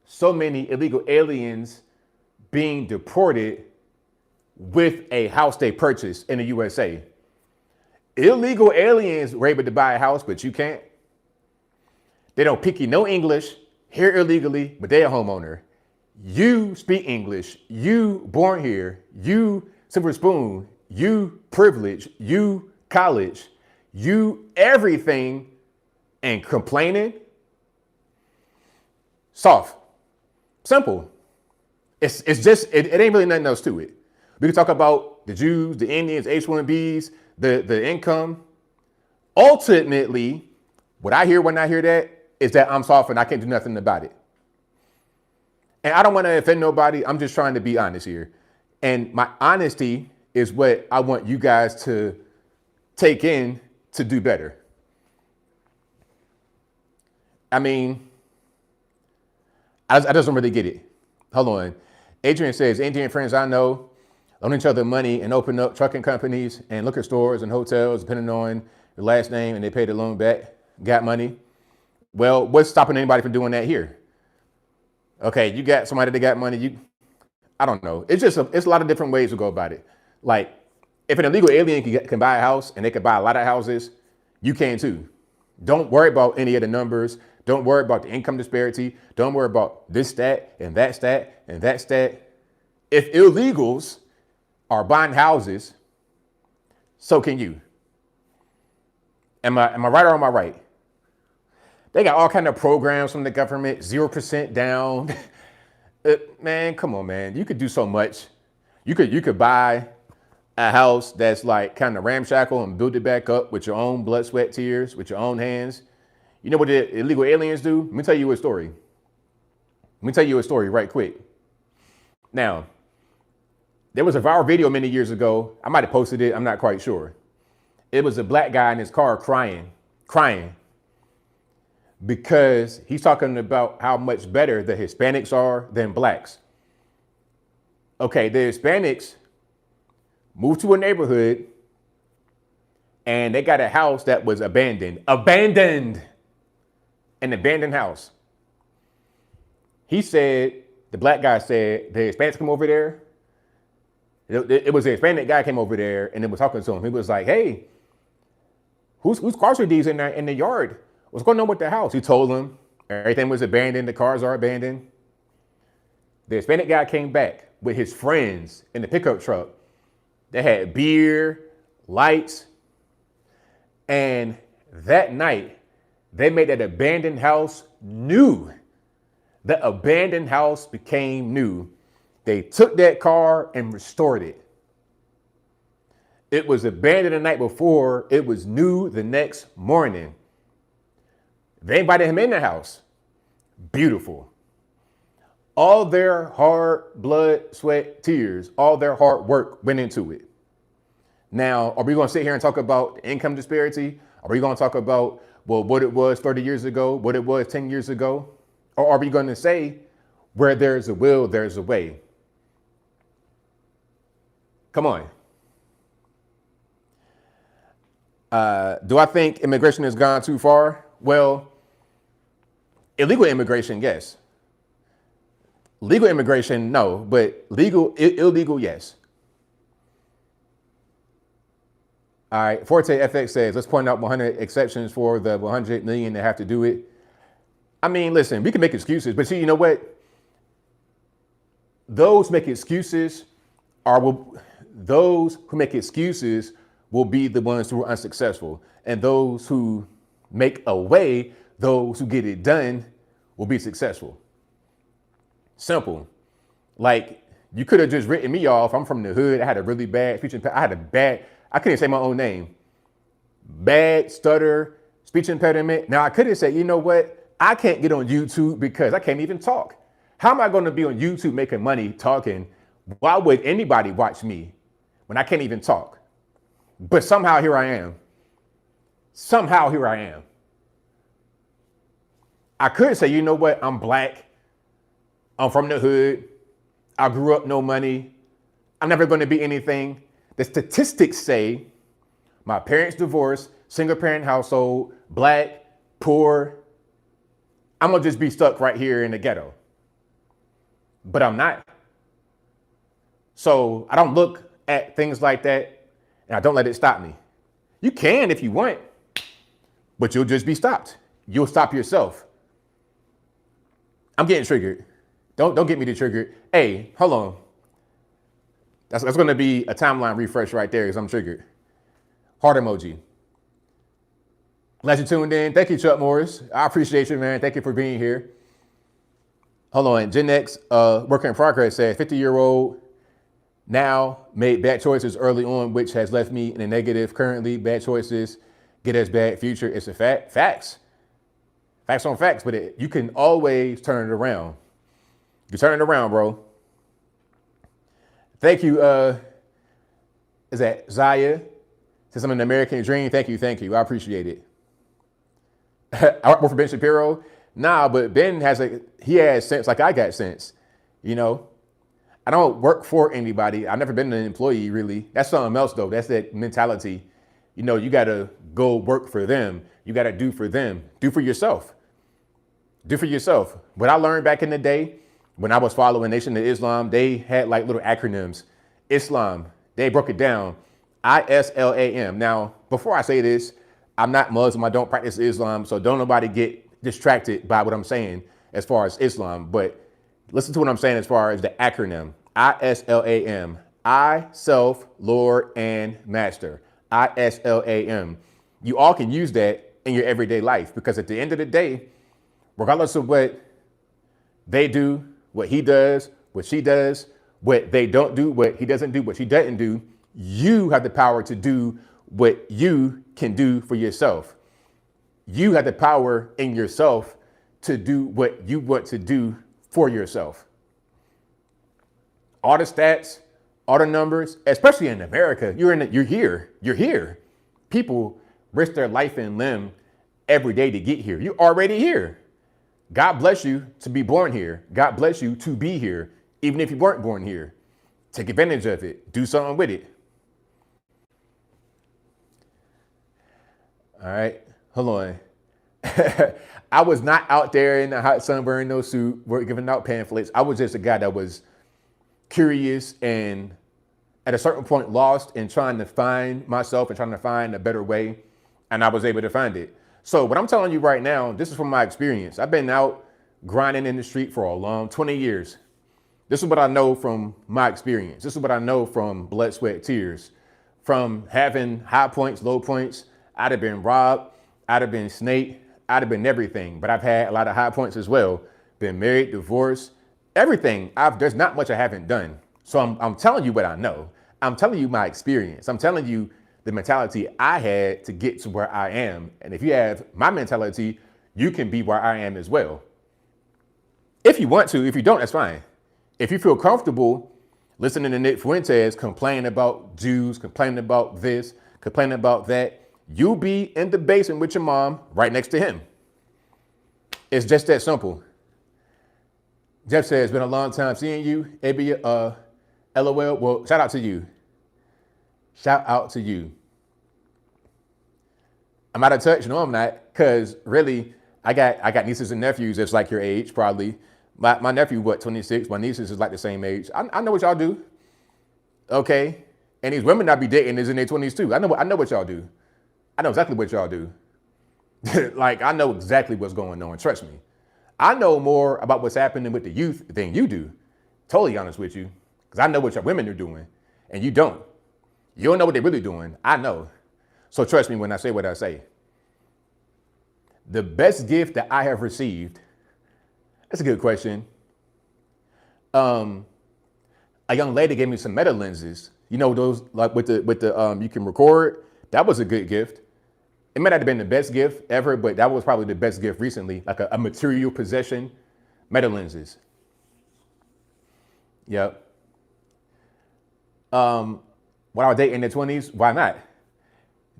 Speaker 1: so many illegal aliens being deported with a house they purchased in the USA? Illegal aliens were able to buy a house, but you can't. They don't pick you no English, here illegally, but they're a homeowner. You speak English, you born here, you silver spoon, you privilege, you college, you everything, and complaining? Soft. Simple. It's just, it ain't really nothing else to it. We can talk about the Jews, the Indians, H-1Bs, the income. Ultimately, what I hear when I hear that is that I'm soft and I can't do nothing about it. And I don't want to offend nobody. I'm just trying to be honest here. And my honesty is what I want you guys to take in to do better. I mean, I just don't really get it. Hold on. Adrian says, Indian friends I know loan each other money and open up trucking companies and liquor stores and hotels, depending on your last name, and they pay the loan back, got money. Well, what's stopping anybody from doing that here? Okay, you got somebody that got money. I don't know. It's a lot of different ways to go about it. Like, if an illegal alien can buy a house and they can buy a lot of houses, you can too. Don't worry about any of the numbers. Don't worry about the income disparity. Don't worry about this stat and that stat and that stat. If illegals are buying houses, so can you. Am I right or am I right? They got all kind of programs from the government, 0% down. Man, come on, man. You could do so much. You could buy a house that's like kind of ramshackle and build it back up with your own blood, sweat, tears, with your own hands. You know what the illegal aliens do? Let me tell you a story. Let me tell you a story right quick. Now, there was a viral video many years ago. I might have posted it. I'm not quite sure. It was a black guy in his car crying because he's talking about how much better the Hispanics are than blacks. Okay, the Hispanics moved to a neighborhood and they got a house that was abandoned. An abandoned house. He said, the black guy said, the Hispanics come over there. It was a Hispanic guy came over there and it was talking to him. He was like, hey, whose cars are these in the yard? What's going on with the house? He told him everything was abandoned. The cars are abandoned. The Hispanic guy came back with his friends in the pickup truck. They had beer, lights. And that night, they made that abandoned house new. The abandoned house became new. They took that car and restored it. It was abandoned the night before. It was new the next morning. They invited him in the house. Beautiful. All their hard blood, sweat, tears, all their hard work went into it. Now, are we going to sit here and talk about income disparity? Are we going to talk about, well, what it was 30 years ago, what it was 10 years ago? Or are we going to say, where there's a will, there's a way? Come on. Do I think immigration has gone too far? Well, illegal immigration, yes. Legal immigration, no, but illegal, yes. All right, Forte FX says, let's point out 100 exceptions for the 100 million that have to do it. I mean, listen, we can make excuses, but see, you know what? Those who make excuses will be the ones who are unsuccessful. And those who make a way, those who get it done, will be successful. Simple. Like, you could have just written me off. I'm from the hood. I had a really bad speech impediment. I couldn't say my own name. Bad stutter, speech impediment. Now, I could have said, you know what? I can't get on YouTube because I can't even talk. How am I going to be on YouTube making money talking? Why would anybody watch me when I can't even talk? But somehow here I am. I could say, you know what? I'm black. I'm from the hood. I grew up no money. I'm never going to be anything. The statistics say my parents divorced, single parent household, black, poor. I'm going to just be stuck right here in the ghetto. But I'm not. So I don't look at things like that and I don't let it stop me. You can if you want, but you'll just be stopped. You'll stop yourself. I'm getting triggered. Don't get me to trigger. Hey, hold on. That's going to be a timeline refresh right there because I'm triggered. Heart emoji. Glad you tuned in. Thank you, Chuck Morris. I appreciate you, man. Thank you for being here. Hold on. Gen X, work in progress, says 50-year-old now made bad choices early on, which has left me in a negative. Currently, bad choices get us bad future. It's a fact. Facts on facts, but you can always turn it around. You turn it around, bro. Thank you. Is that Zaya? Says I'm an American dream. Thank you. I appreciate it. I work for Ben Shapiro. Nah, but Ben has sense like I got sense. You know, I don't work for anybody. I've never been an employee, really. That's something else, though. That's that mentality. You know, you got to go work for them. You got to do for them. Do for yourself. What I learned back in the day when I was following Nation of Islam, they had like little acronyms. Islam, they broke it down. ISLAM. Now, before I say this, I'm not Muslim. I don't practice Islam. So don't nobody get distracted by what I'm saying as far as Islam. But listen to what I'm saying as far as the acronym. ISLAM. I, self, Lord, and Master. ISLAM. You all can use that in your everyday life because at the end of the day, regardless of what they do, what he does, what she does, what they don't do, what he doesn't do, what she doesn't do, You have the power to do what you can do for yourself. You have the power in yourself to do what you want to do for yourself. All the stats, all the numbers, especially in America, you're here. People risk their life and limb every day to get here. You're already here. God bless you to be born here. God bless you to be here, even if you weren't born here. Take advantage of it. Do something with it. All right, hold on. I was not out there in the hot sun wearing no suit, giving out pamphlets. I was just a guy that was curious and at a certain point lost in trying to find myself and trying to find a better way. And I was able to find it. So what I'm telling you right now, this is from my experience. I've been out grinding in the street for a long 20 years. This is what I know from my experience. This is what I know from blood, sweat, tears, from having high points, low points. I'd have been robbed. I'd have been snaked. I'd have been everything. But I've had a lot of high points as well. Been married, divorced, everything. There's not much I haven't done. So I'm telling you what I know. I'm telling you my experience. I'm telling you the mentality I had to get to where I am. And if you have my mentality, you can be where I am as well. If you want to. If you don't, that's fine. If you feel comfortable listening to Nick Fuentes complain about Jews, complaining about this, complaining about that, you'll be in the basement with your mom right next to him. It's just that simple. Jeff says, it's been a long time seeing you. ABL, LOL. Well, shout out to you. Shout out to you. I'm out of touch. No, I'm not. Because really, I got nieces and nephews that's like your age, probably. My nephew, 26? My nieces is like the same age. I know what y'all do. Okay. And these women I be dating is in their 20s too. I know what y'all do. I know exactly what y'all do. Like, I know exactly what's going on. Trust me. I know more about what's happening with the youth than you do. Totally honest with you. Because I know what your women are doing. And you don't. You don't know what they're really doing. I know. So trust me when I say what I say. The best gift that I have received, that's a good question. A young lady gave me some meta lenses. You know, those like with the you can record. That was a good gift. It might not have been the best gift ever, but that was probably the best gift recently, like a material possession. Meta lenses. Yep. When I was dating in their 20s, why not?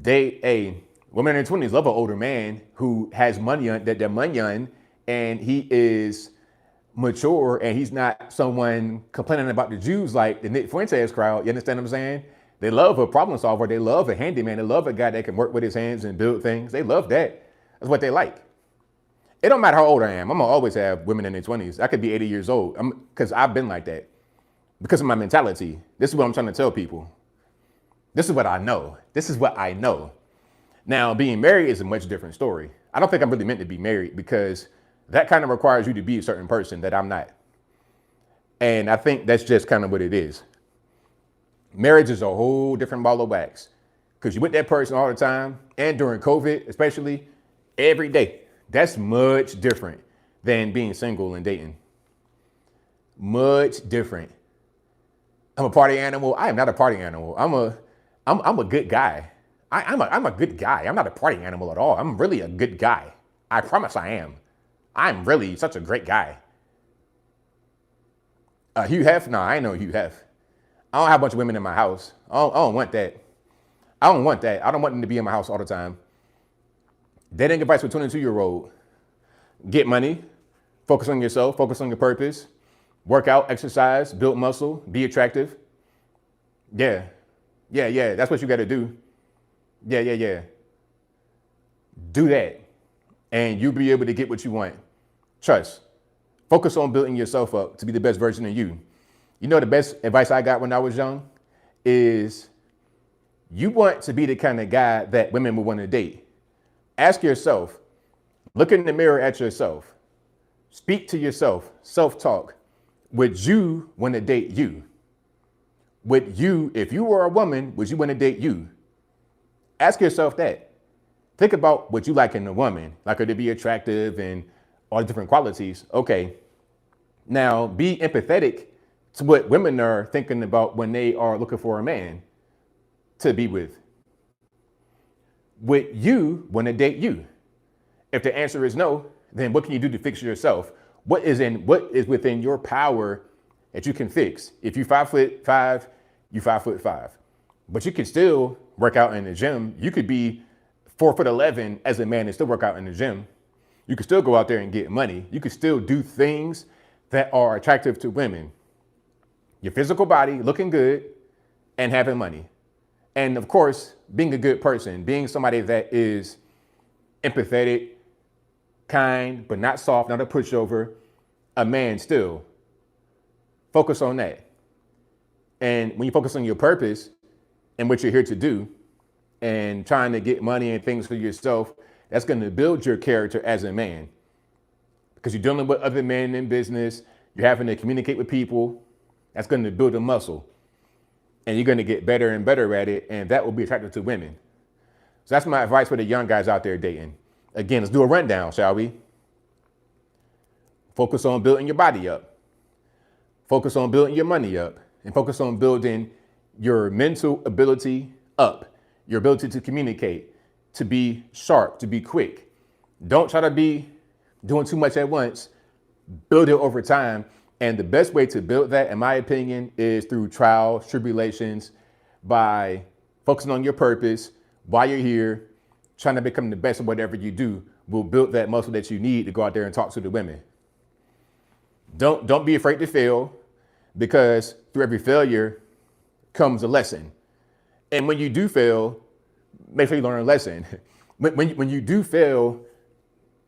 Speaker 1: Women in their 20s love an older man who has money on that they're money on, and he is mature and he's not someone complaining about the Jews like the Nick Fuentes crowd. You understand what I'm saying? They love a problem solver. They love a handyman. They love a guy that can work with his hands and build things. They love that. That's what they like. It don't matter how old I am. I'm going to always have women in their 20s. I could be 80 years old because I've been like that because of my mentality. This is what I'm trying to tell people. This is what I know. This is what I know. Now, being married is a much different story. I don't think I'm really meant to be married because that kind of requires you to be a certain person that I'm not. And I think that's just kind of what it is. Marriage is a whole different ball of wax because you're with that person all the time. And during COVID, especially every day, that's much different than being single and dating. Much different. I'm a party animal. I am not a party animal. I'm a good guy. I'm a good guy. I'm not a party animal at all. I'm really a good guy. I promise I am. I'm really such a great guy. Hugh Hef? No, I ain't no Hugh Hef. I don't have a bunch of women in my house. I don't want that. I don't want that. I don't want them to be in my house all the time. Dating advice for a 22-year-old. Get money. Focus on yourself. Focus on your purpose. Work out, exercise, build muscle, be attractive. Yeah. That's what you got to do. Yeah. Do that. And you'll be able to get what you want. Trust. Focus on building yourself up to be the best version of you. You know, the best advice I got when I was young is you want to be the kind of guy that women would want to date. Ask yourself, look in the mirror at yourself, speak to yourself, self-talk. Would you want to date you? Would you, if you were a woman, would you want to date you? Ask yourself that. Think about what you like in a woman, like her to be attractive and all the different qualities. Okay. Now be empathetic to what women are thinking about when they are looking for a man. to be with? Would you want to date you? If the answer is no, then what can you do to fix yourself? What is within your power that you can fix? If you 5'5", you 5'5", but you can still work out in the gym. You could be 4'11" as a man and still work out in the gym. You could still go out there and get money. You could still do things that are attractive to women. Your physical body, looking good, and having money. And of course, being a good person, being somebody that is empathetic, kind, but not soft, not a pushover, a man still. Focus on that. And when you focus on your purpose and what you're here to do and trying to get money and things for yourself, that's going to build your character as a man. Because you're dealing with other men in business, you're having to communicate with people, that's going to build a muscle. And you're going to get better and better at it, and that will be attractive to women. So that's my advice for the young guys out there dating. Again, let's do a rundown, shall we? Focus on building your body up. Focus on building your money up. And focus on building your mental ability up. Your ability to communicate, to be sharp, to be quick. Don't try to be doing too much at once. Build it over time. And the best way to build that, in my opinion, is through trials, tribulations, by focusing on your purpose, why you're here, trying to become the best at whatever you do, will build that muscle that you need to go out there and talk to the women. Don't be afraid to fail, because through every failure comes a lesson. And when you do fail, make sure you learn a lesson. When you do fail,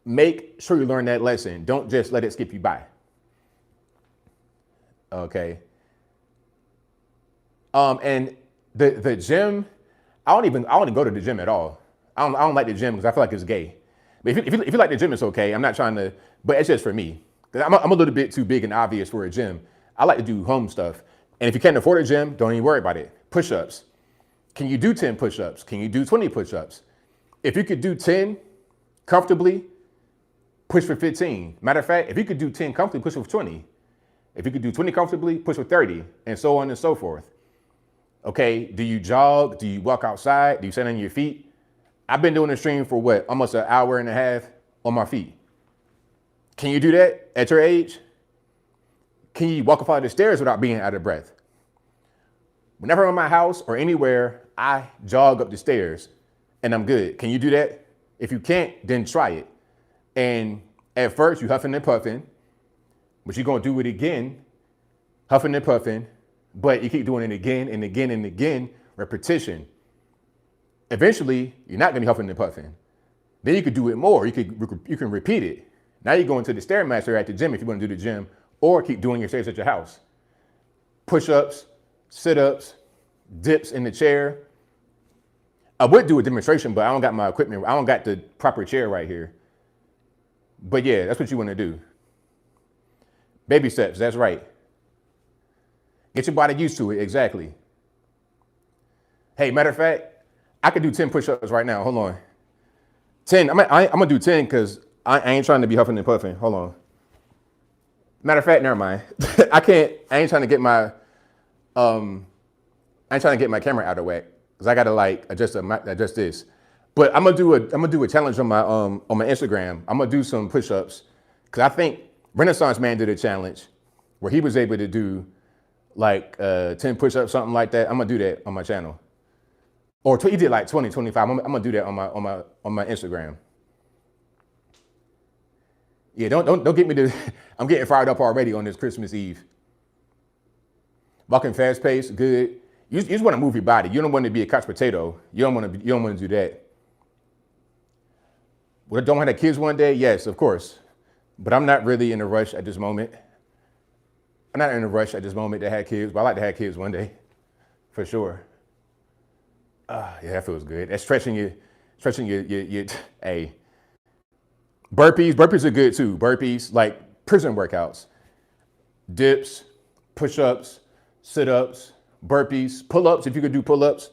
Speaker 1: make sure you learn that lesson. Don't just let it skip you by. Okay. And the gym, I don't go to the gym at all. I don't like the gym because I feel like it's gay. But if you like the gym, it's okay. I'm not trying to, but it's just for me. I'm a little bit too big and obvious for a gym. I like to do home stuff. And if you can't afford a gym, don't even worry about it. Push-ups. Can you do 10 push-ups? Can you do 20 push-ups? If you could do 10 comfortably, push for 15. Matter of fact, if you could do 10 comfortably, push for 20. If you could do 20 comfortably, push for 30, and so on and so forth. Okay, do you jog? Do you walk outside? Do you stand on your feet? I've been doing the stream for what, almost an hour and a half on my feet. Can you do that at your age? Can you walk up flight of stairs without being out of breath? Whenever I'm in my house or anywhere, I jog up the stairs and I'm good. Can you do that? If you can't, then try it. And at first you huffing and puffing, but you're going to do it again, huffing and puffing, but you keep doing it again and again and again, repetition. Eventually, you're not going to be huffing and puffing. Then you could do it more. You can repeat it. Now you're going to the Stairmaster at the gym if you want to do the gym, or keep doing your stairs at your house. Push-ups, sit-ups, dips in the chair. I would do a demonstration, but I don't got my equipment. I don't got the proper chair right here. But yeah, that's what you want to do. Baby steps, that's right. Get your body used to it, exactly. Hey, matter of fact, I could do 10 push-ups right now. Hold on. 10, I'm gonna do 10 because I ain't trying to be huffing and puffing. Hold on. Matter of fact, never mind. I ain't trying to get my camera out of whack because I gotta like adjust this. But I'm gonna do a challenge on my Instagram. I'm gonna do some push-ups because I think Renaissance Man did a challenge where he was able to do like 10 push-ups, something like that. I'm gonna do that on my channel. Or he did like 20, 25. I'm gonna do that on my Instagram. Yeah, don't get me to. I'm getting fired up already on this Christmas Eve. Walking fast pace, good. You just want to move your body. You don't want to be a couch potato. You don't want to do that. Would I don't want to have kids one day? Yes, of course. But I'm not really in a rush at this moment. I'm not in a rush at this moment to have kids, but I like to have kids one day, for sure. Yeah, that feels good. That's stretching your hey. Burpees are good too. Burpees, like prison workouts. Dips, push-ups, sit-ups, burpees, pull-ups, if you could do pull-ups.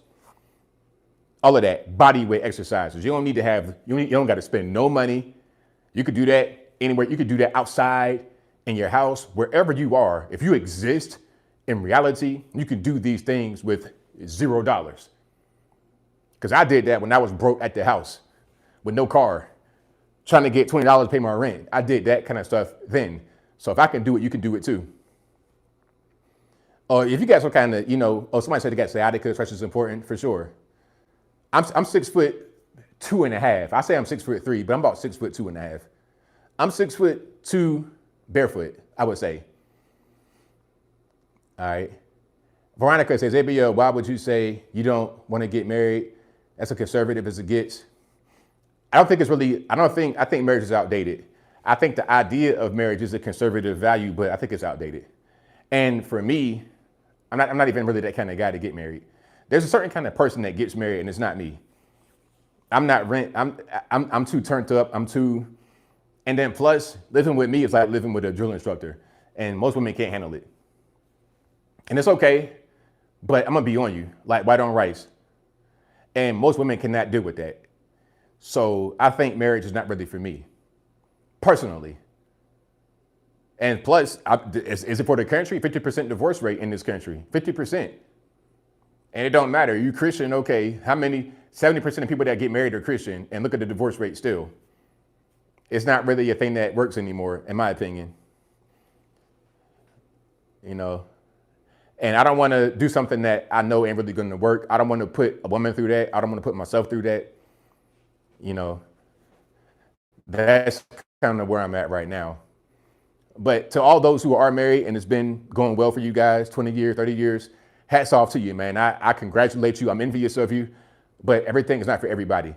Speaker 1: All of that, body weight exercises. You don't need to have, you don't got to spend no money. You could do that anywhere. You could do that outside, in your house, wherever you are. If you exist in reality, you can do these things with $0. Because I did that when I was broke at the house with no car, trying to get $20 to pay my rent. I did that kind of stuff then. So if I can do it, you can do it too. Or if you got some kind of, somebody said they got sciatica, stretch is important, for sure. I'm 6'2.5". I say I'm 6'3", but I'm about 6'2.5". I'm 6'2" barefoot, I would say. All right. Veronica says, ABL, why would you say you don't want to get married? That's as conservative as it gets. I think marriage is outdated. I think the idea of marriage is a conservative value, but I think it's outdated. And for me, I'm not even really that kind of guy to get married. There's a certain kind of person that gets married, and it's not me. I'm too turned up. And then plus living with me is like living with a drill instructor, and most women can't handle it. And it's okay, but I'm gonna be on you like white on rice. And most women cannot deal with that. So I think marriage is not really for me, personally. And plus, is it for the country? 50% divorce rate in this country, 50%. And it don't matter. You Christian, okay. How many? 70% of people that get married are Christian, and look at the divorce rate still. It's not really a thing that works anymore, in my opinion. And I don't want to do something that I know ain't really going to work. I don't want to put a woman through that. I don't want to put myself through that. That's kind of where I'm at right now. But to all those who are married and it's been going well for you guys, 20 years, 30 years, hats off to you, man. I congratulate you. I'm envious of you, but everything is not for everybody.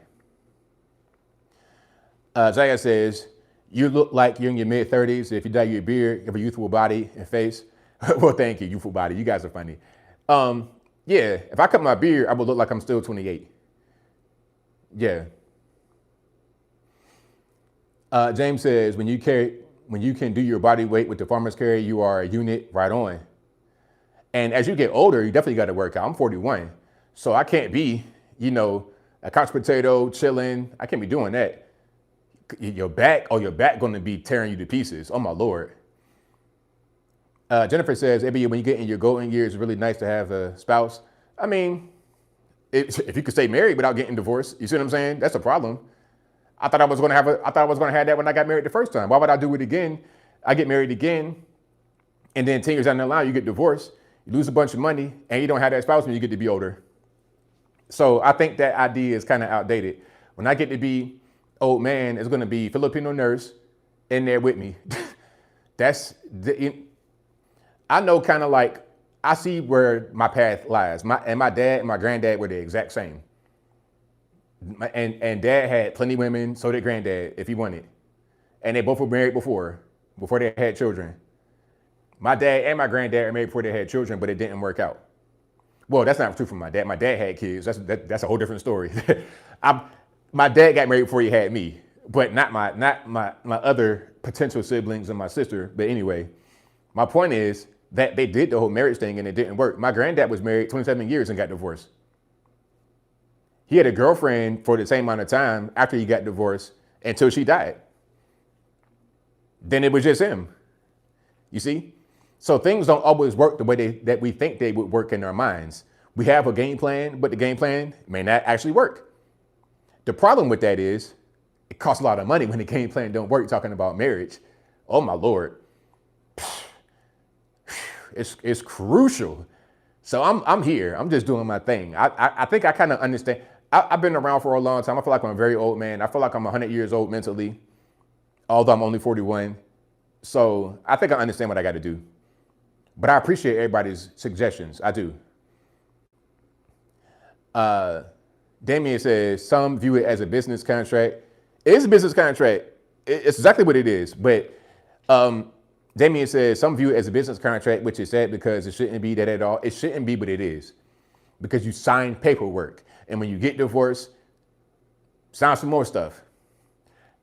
Speaker 1: Zaya says, you look like you're in your mid-30s. If you dye your beard, you have a youthful body and face. Well, thank you, youthful body. You guys are funny. Yeah, if I cut my beard, I would look like I'm still 28. Yeah. James says, when you can do your body weight with the farmer's carry, you are a unit, right on. And as you get older, you definitely got to work out. I'm 41, so I can't be, a couch potato chilling. I can't be doing that. Your back going to be tearing you to pieces. Oh my Lord. Jennifer says, when you get in your golden years, it's really nice to have a spouse. I mean, if you could stay married without getting divorced, you see what I'm saying? That's a problem. I thought I was going to have that when I got married the first time. Why would I do it again? I get married again, and then 10 years down the line, you get divorced, you lose a bunch of money, and you don't have that spouse when you get to be older. So I think that idea is kind of outdated. When I get to be old man, it's going to be Filipino nurse in there with me. I know kind of like, I see where my path lies. My dad and my granddad were the exact same. And dad had plenty of women, so did granddad, if he wanted. And they both were married before they had children. My dad and my granddad were married before they had children, but it didn't work out. Well, that's not true for my dad. My dad had kids. That's a whole different story. My dad got married before he had me, but not my other potential siblings and my sister. But anyway, my point is that they did the whole marriage thing and it didn't work. My granddad was married 27 years and got divorced. He had a girlfriend for the same amount of time after he got divorced until she died. Then it was just him. You see? So things don't always work the way that we think they would work in our minds. We have a game plan, but the game plan may not actually work. The problem with that is it costs a lot of money when the game plan don't work. You're talking about marriage. Oh my Lord. It's crucial. So I'm here. I'm just doing my thing. I think I kind of understand. I've been around for a long time. I feel like I'm a very old man. I feel like I'm 100 years old mentally, although I'm only 41. So I think I understand what I got to do. But I appreciate everybody's suggestions. I do. Damien says, some view it as a business contract. It is a business contract. It's exactly what it is. But Damien says, some view it as a business contract, which is sad because it shouldn't be that at all. It shouldn't be, but it is. Because you sign paperwork. And when you get divorced, sign some more stuff.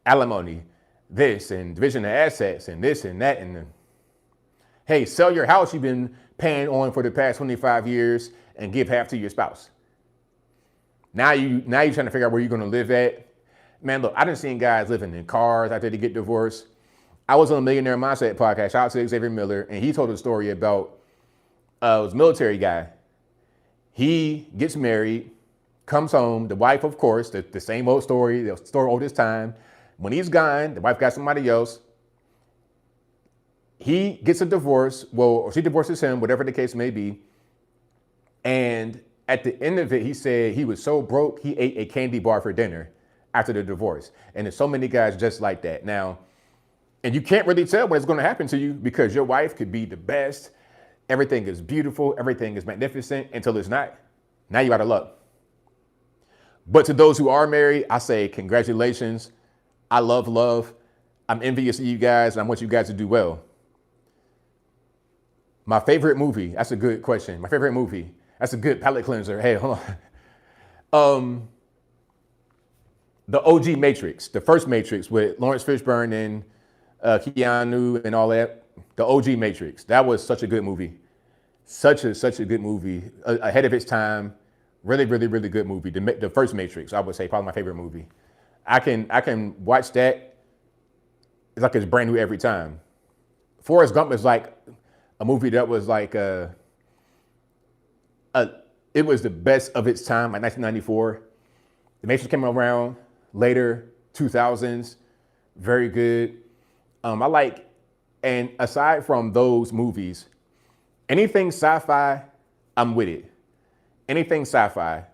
Speaker 1: Alimony, this, and division of assets, and this and that. And hey, sell your house you've been paying on for the past 25 years and give half to your spouse. Now you're trying to figure out where you're going to live at. Man, look, I done seen guys living in cars after they get divorced. I was on a Millionaire Mindset podcast, shout out to Xavier Miller, and he told a story about it was a military guy. He gets married, comes home, the wife, of course, the same old story, the story oldest time. When he's gone, the wife got somebody else. He gets a divorce, well, or she divorces him, whatever the case may be. And at the end of it, he said he was so broke, he ate a candy bar for dinner after the divorce. And there's so many guys just like that. Now, and you can't really tell when it's going to happen to you because your wife could be the best. Everything is beautiful. Everything is magnificent until it's not. Now you're out of luck. But to those who are married, I say congratulations. I love love. I'm envious of you guys, and I want you guys to do well. My favorite movie. That's a good question. My favorite movie. That's a good palate cleanser. Hey, hold on. The OG Matrix, the first Matrix with Lawrence Fishburne and Keanu and all that. The OG Matrix. That was such a good movie. Such a good movie. Ahead of its time. Really, really, really good movie. The first Matrix, I would say, probably my favorite movie. I can watch that. It's like it's brand new every time. Forrest Gump is like a movie that was like it was the best of its time, like 1994. The Matrix came around later, 2000s, very good. I like, and aside from those movies, anything sci-fi, I'm with it. Anything sci-fi.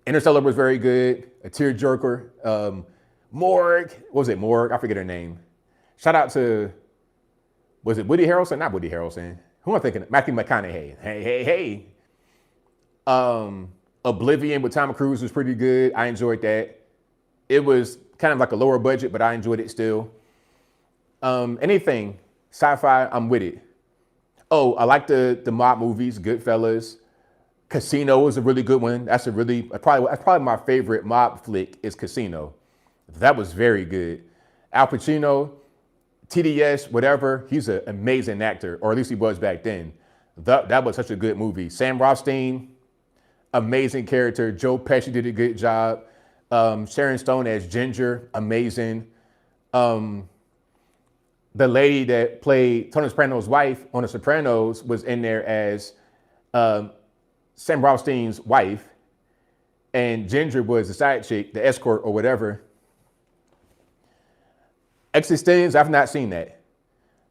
Speaker 1: Interstellar was very good, a tearjerker. Morgue, what was it, Morgue? I forget her name. Shout out to, was it Woody Harrelson? Not Woody Harrelson. Who am I thinking? Matthew McConaughey. Hey. Oblivion with Tom Cruise was pretty good. I enjoyed that. It was kind of like a lower budget, but I enjoyed it still. Anything sci-fi, I'm with it. Oh, I like the mob movies, Goodfellas. Casino is a really good one. That's probably my favorite mob flick is Casino. That was very good. Al Pacino, TDS, whatever, he's an amazing actor, or at least he was back then. That was such a good movie. Sam Rothstein, amazing character. Joe Pesci did a good job. Sharon Stone as Ginger, amazing. The lady that played Tony Soprano's wife on The Sopranos was in there as Sam Rothstein's wife. And Ginger was the side chick, the escort or whatever. Existenz, I've not seen that.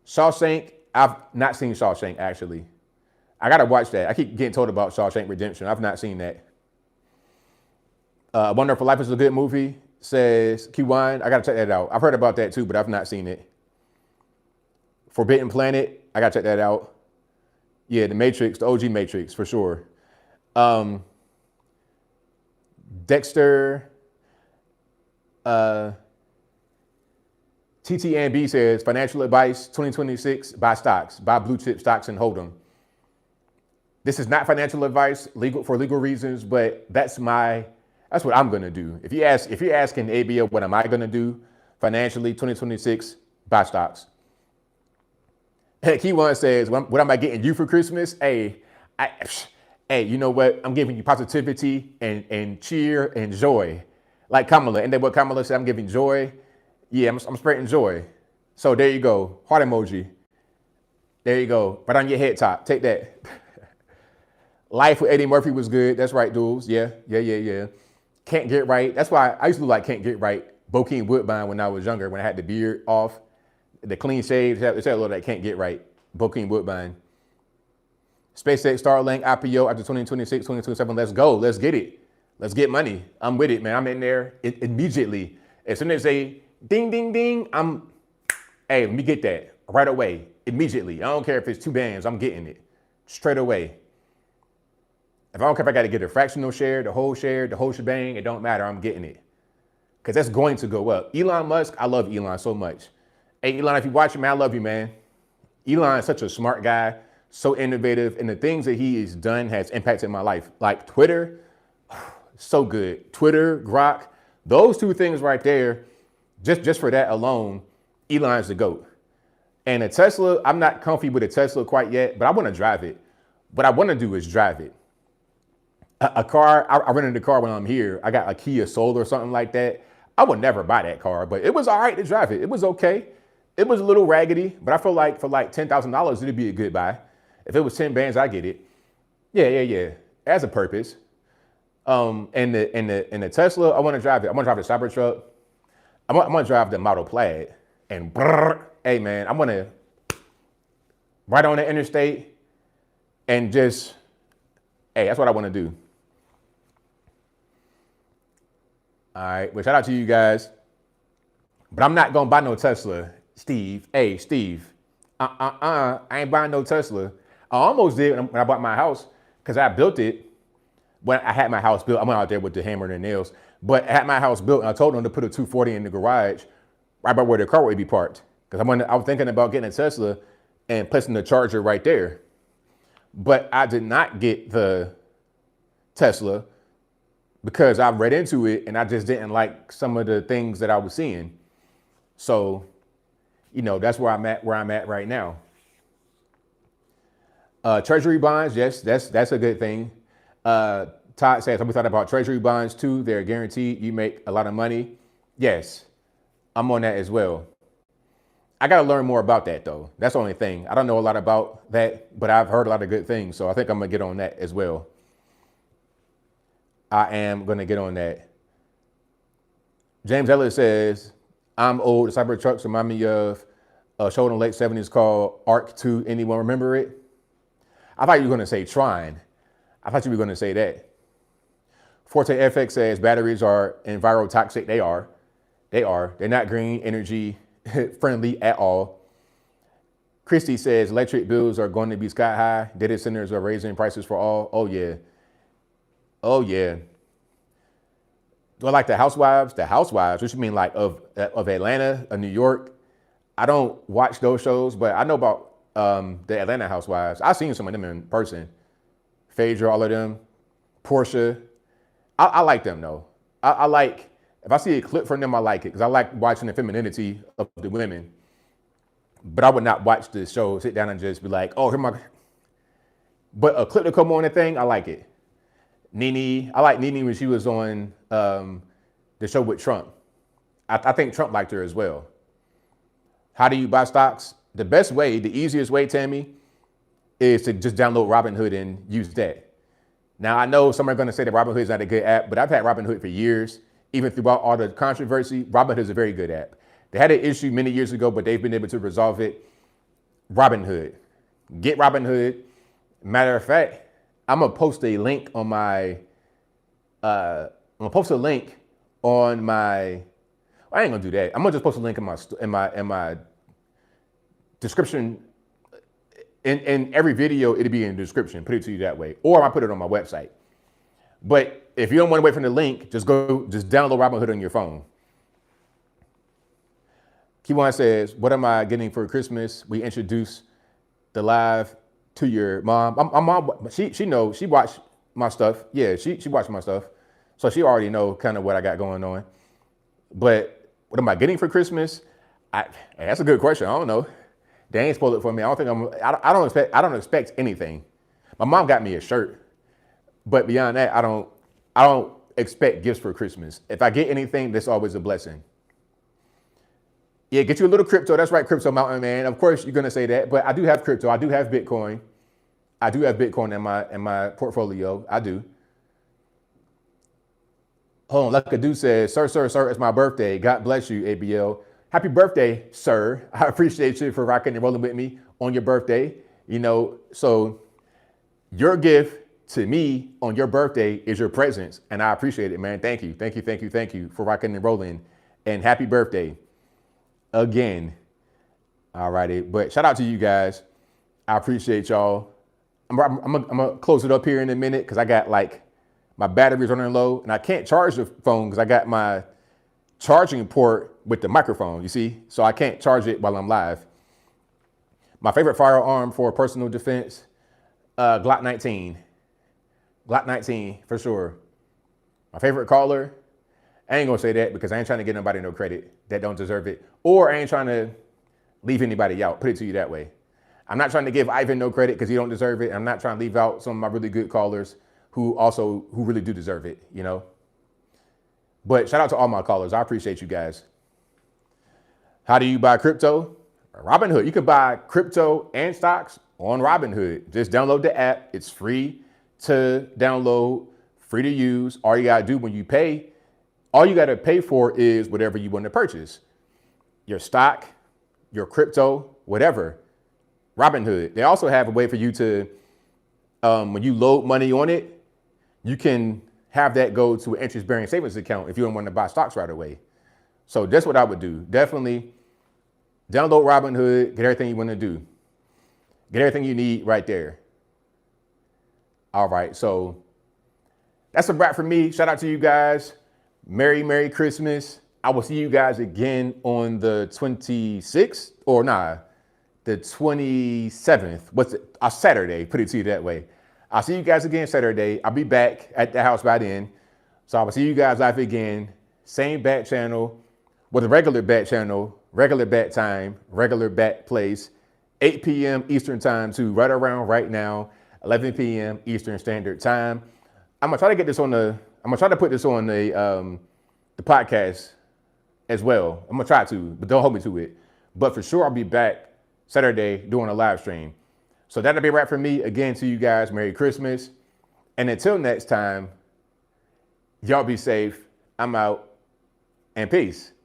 Speaker 1: Shawshank, I've not seen Shawshank, actually. I got to watch that. I keep getting told about Shawshank Redemption. I've not seen that. Wonderful Life is a good movie, says Kiwan. I got to check that out. I've heard about that too, but I've not seen it. Forbidden Planet, I got to check that out. Yeah, The Matrix, the OG Matrix, for sure. Dexter, TTNB says, financial advice, 2026, buy stocks, buy blue chip stocks and hold them. This is not financial advice for legal reasons, but that's what I'm gonna do. If you're asking ABL, what am I gonna do financially, 2026, buy stocks. Key1 says, what am I getting you for Christmas? Hey, you know what? I'm giving you positivity and cheer and joy. Like Kamala, and then what Kamala said, I'm giving joy. Yeah, I'm spreading joy. So there you go. Heart emoji. There you go. Right on your head top. Take that. Life with Eddie Murphy was good. That's right, dudes. Yeah. Can't Get Right. That's why I used to like Can't Get Right. Bokeem Woodbine when I was younger, when I had the beard off, the clean shave. It's a little that Can't Get Right. Bokeem Woodbine. SpaceX Starlink IPO after 2026, 2027. Let's go. Let's get it. Let's get money. I'm with it, man. I'm in there immediately. As soon as they ding, ding, ding, let me get that right away, immediately. I don't care if it's 2 bands, I'm getting it straight away. If I don't care if I got to get a fractional share, the whole shebang, it don't matter, I'm getting it. Because that's going to go up. Elon Musk, I love Elon so much. Hey, Elon, if you're watching, man, I love you, man. Elon is such a smart guy, so innovative, and the things that he has done has impacted my life. Like Twitter, so good. Twitter, Grok, those 2 things right there, just for that alone, Elon's the GOAT. And a Tesla, I'm not comfy with a Tesla quite yet, but I want to drive it. What I want to do is drive it. A car, I rented a car when I'm here. I got a Kia Soul or something like that. I would never buy that car, but it was all right to drive it. It was okay. It was a little raggedy, but I feel like for like $10,000, it'd be a good buy. If it was 10 bands, I get it. Yeah. It has a purpose. And the Tesla, I want to drive it. I want to drive the Cybertruck. I'm gonna drive the Model Plaid. And brrr, hey man, I'm gonna right on the interstate and just, hey, that's what I want to do. All right, well, shout out to you guys. But I'm not gonna buy no Tesla, Steve. Hey, Steve. I ain't buying no Tesla. I almost did when I bought my house because I built it. When I had my house built, I went out there with the hammer and the nails. But I had my house built, and I told them to put a 240 in the garage, right by where the car would be parked. Because I was thinking about getting a Tesla and placing the charger right there. But I did not get the Tesla because I read into it and I just didn't like some of the things that I was seeing. So, that's where I'm at right now. Treasury bonds, yes, that's a good thing. Todd says, have we thought about treasury bonds too? They're guaranteed you make a lot of money. Yes, I'm on that as well. I got to learn more about that though. That's the only thing. I don't know a lot about that, but I've heard a lot of good things. So I think I'm going to get on that as well. I am going to get on that. James Ellis says, I'm old. The Cybertrucks remind me of a show in the late 70s called Arc 2. Anyone remember it? I thought you were going to say Trine. I thought you were going to say that. Forte FX says batteries are envirotoxic. They are. They're not green energy friendly at all. Christy says electric bills are going to be sky high. Data centers are raising prices for all. Oh, yeah. Do I like the housewives? The housewives, which you mean like of Atlanta, of New York? I don't watch those shows, but I know about the Atlanta housewives. I've seen some of them in person. Phaedra, all of them. Portia. I like them though. I like, if I see a clip from them, I like it because I like watching the femininity of the women. But I would not watch the show, sit down and just be like, oh, here my. But a clip to come on the thing, I like it. Nene, I like Nene when she was on the show with Trump. I think Trump liked her as well. How do you buy stocks? The best way, the easiest way, Tammy, is to just download Robinhood and use that. Now, I know some are going to say that Robinhood is not a good app, but I've had Robinhood for years. Even throughout all the controversy, Robinhood is a very good app. They had an issue many years ago, but they've been able to resolve it. Robinhood. Get Robinhood. Matter of fact, I'm gonna post a link on my. I ain't gonna do that. I'm gonna just post a link in my description. In every video, it'll be in the description. Put it to you that way, or I put it on my website. But if you don't want to wait for the link, just download Robinhood on your phone. Keywan says, "What am I getting for Christmas?" We introduced the live to your mom. My mom, she knows. She watched my stuff. Yeah, she watched my stuff, so she already know kind of what I got going on. But what am I getting for Christmas? That's a good question. I don't know. They ain't spoiled it for me. I don't expect anything. My mom got me a shirt, but beyond that, I don't expect gifts for Christmas. If I get anything, that's always a blessing. Yeah, get you a little crypto. That's right, Crypto Mountain Man. Of course, you're gonna say that, but I do have crypto. I do have Bitcoin. I do have Bitcoin in my portfolio. I do. Hold on, like a dude says, sir, it's my birthday. God bless you, ABL. Happy birthday, sir. I appreciate you for rocking and rolling with me on your birthday. So your gift to me on your birthday is your presence, and I appreciate it, man. Thank you for rocking and rolling, and happy birthday again. All righty, but shout out to you guys. I appreciate y'all. I'm gonna close it up here in a minute because I got my battery's running low, and I can't charge the phone because I got my charging port with the microphone, you see? So I can't charge it while I'm live. My favorite firearm for personal defense, Glock 19. Glock 19, for sure. My favorite caller, I ain't gonna say that because I ain't trying to get nobody no credit that don't deserve it. Or I ain't trying to leave anybody out, put it to you that way. I'm not trying to give Ivan no credit because he don't deserve it. I'm not trying to leave out some of my really good callers who really do deserve it, But shout out to all my callers. I appreciate you guys. How do you buy crypto? Robinhood. You can buy crypto and stocks on Robinhood. Just download the app. It's free to download, free to use. All you gotta do when you pay, all you gotta pay for is whatever you want to purchase. Your stock, your crypto, whatever. Robinhood. They also have a way for you to, when you load money on it, you can have that go to an interest-bearing savings account if you don't want to buy stocks right away. So that's what I would do. Definitely download Robinhood, get everything you want to do. Get everything you need right there. All right, so that's a wrap for me. Shout out to you guys. Merry Christmas. I will see you guys again on the 26th, or the 27th. What's it? Saturday, put it to you that way. I'll see you guys again Saturday. I'll be back at the house by then. So I will see you guys live again. Same bat channel with a regular bat channel, regular bat time, regular bat place, 8 p.m. Eastern time to right around right now, 11 p.m. Eastern Standard Time. I'm gonna try to get this on I'm gonna try to put this on the podcast as well. I'm gonna try to, but don't hold me to it. But for sure, I'll be back Saturday doing a live stream. So that'll be a wrap for me. Again, to you guys, Merry Christmas. And until next time, y'all be safe. I'm out, and peace.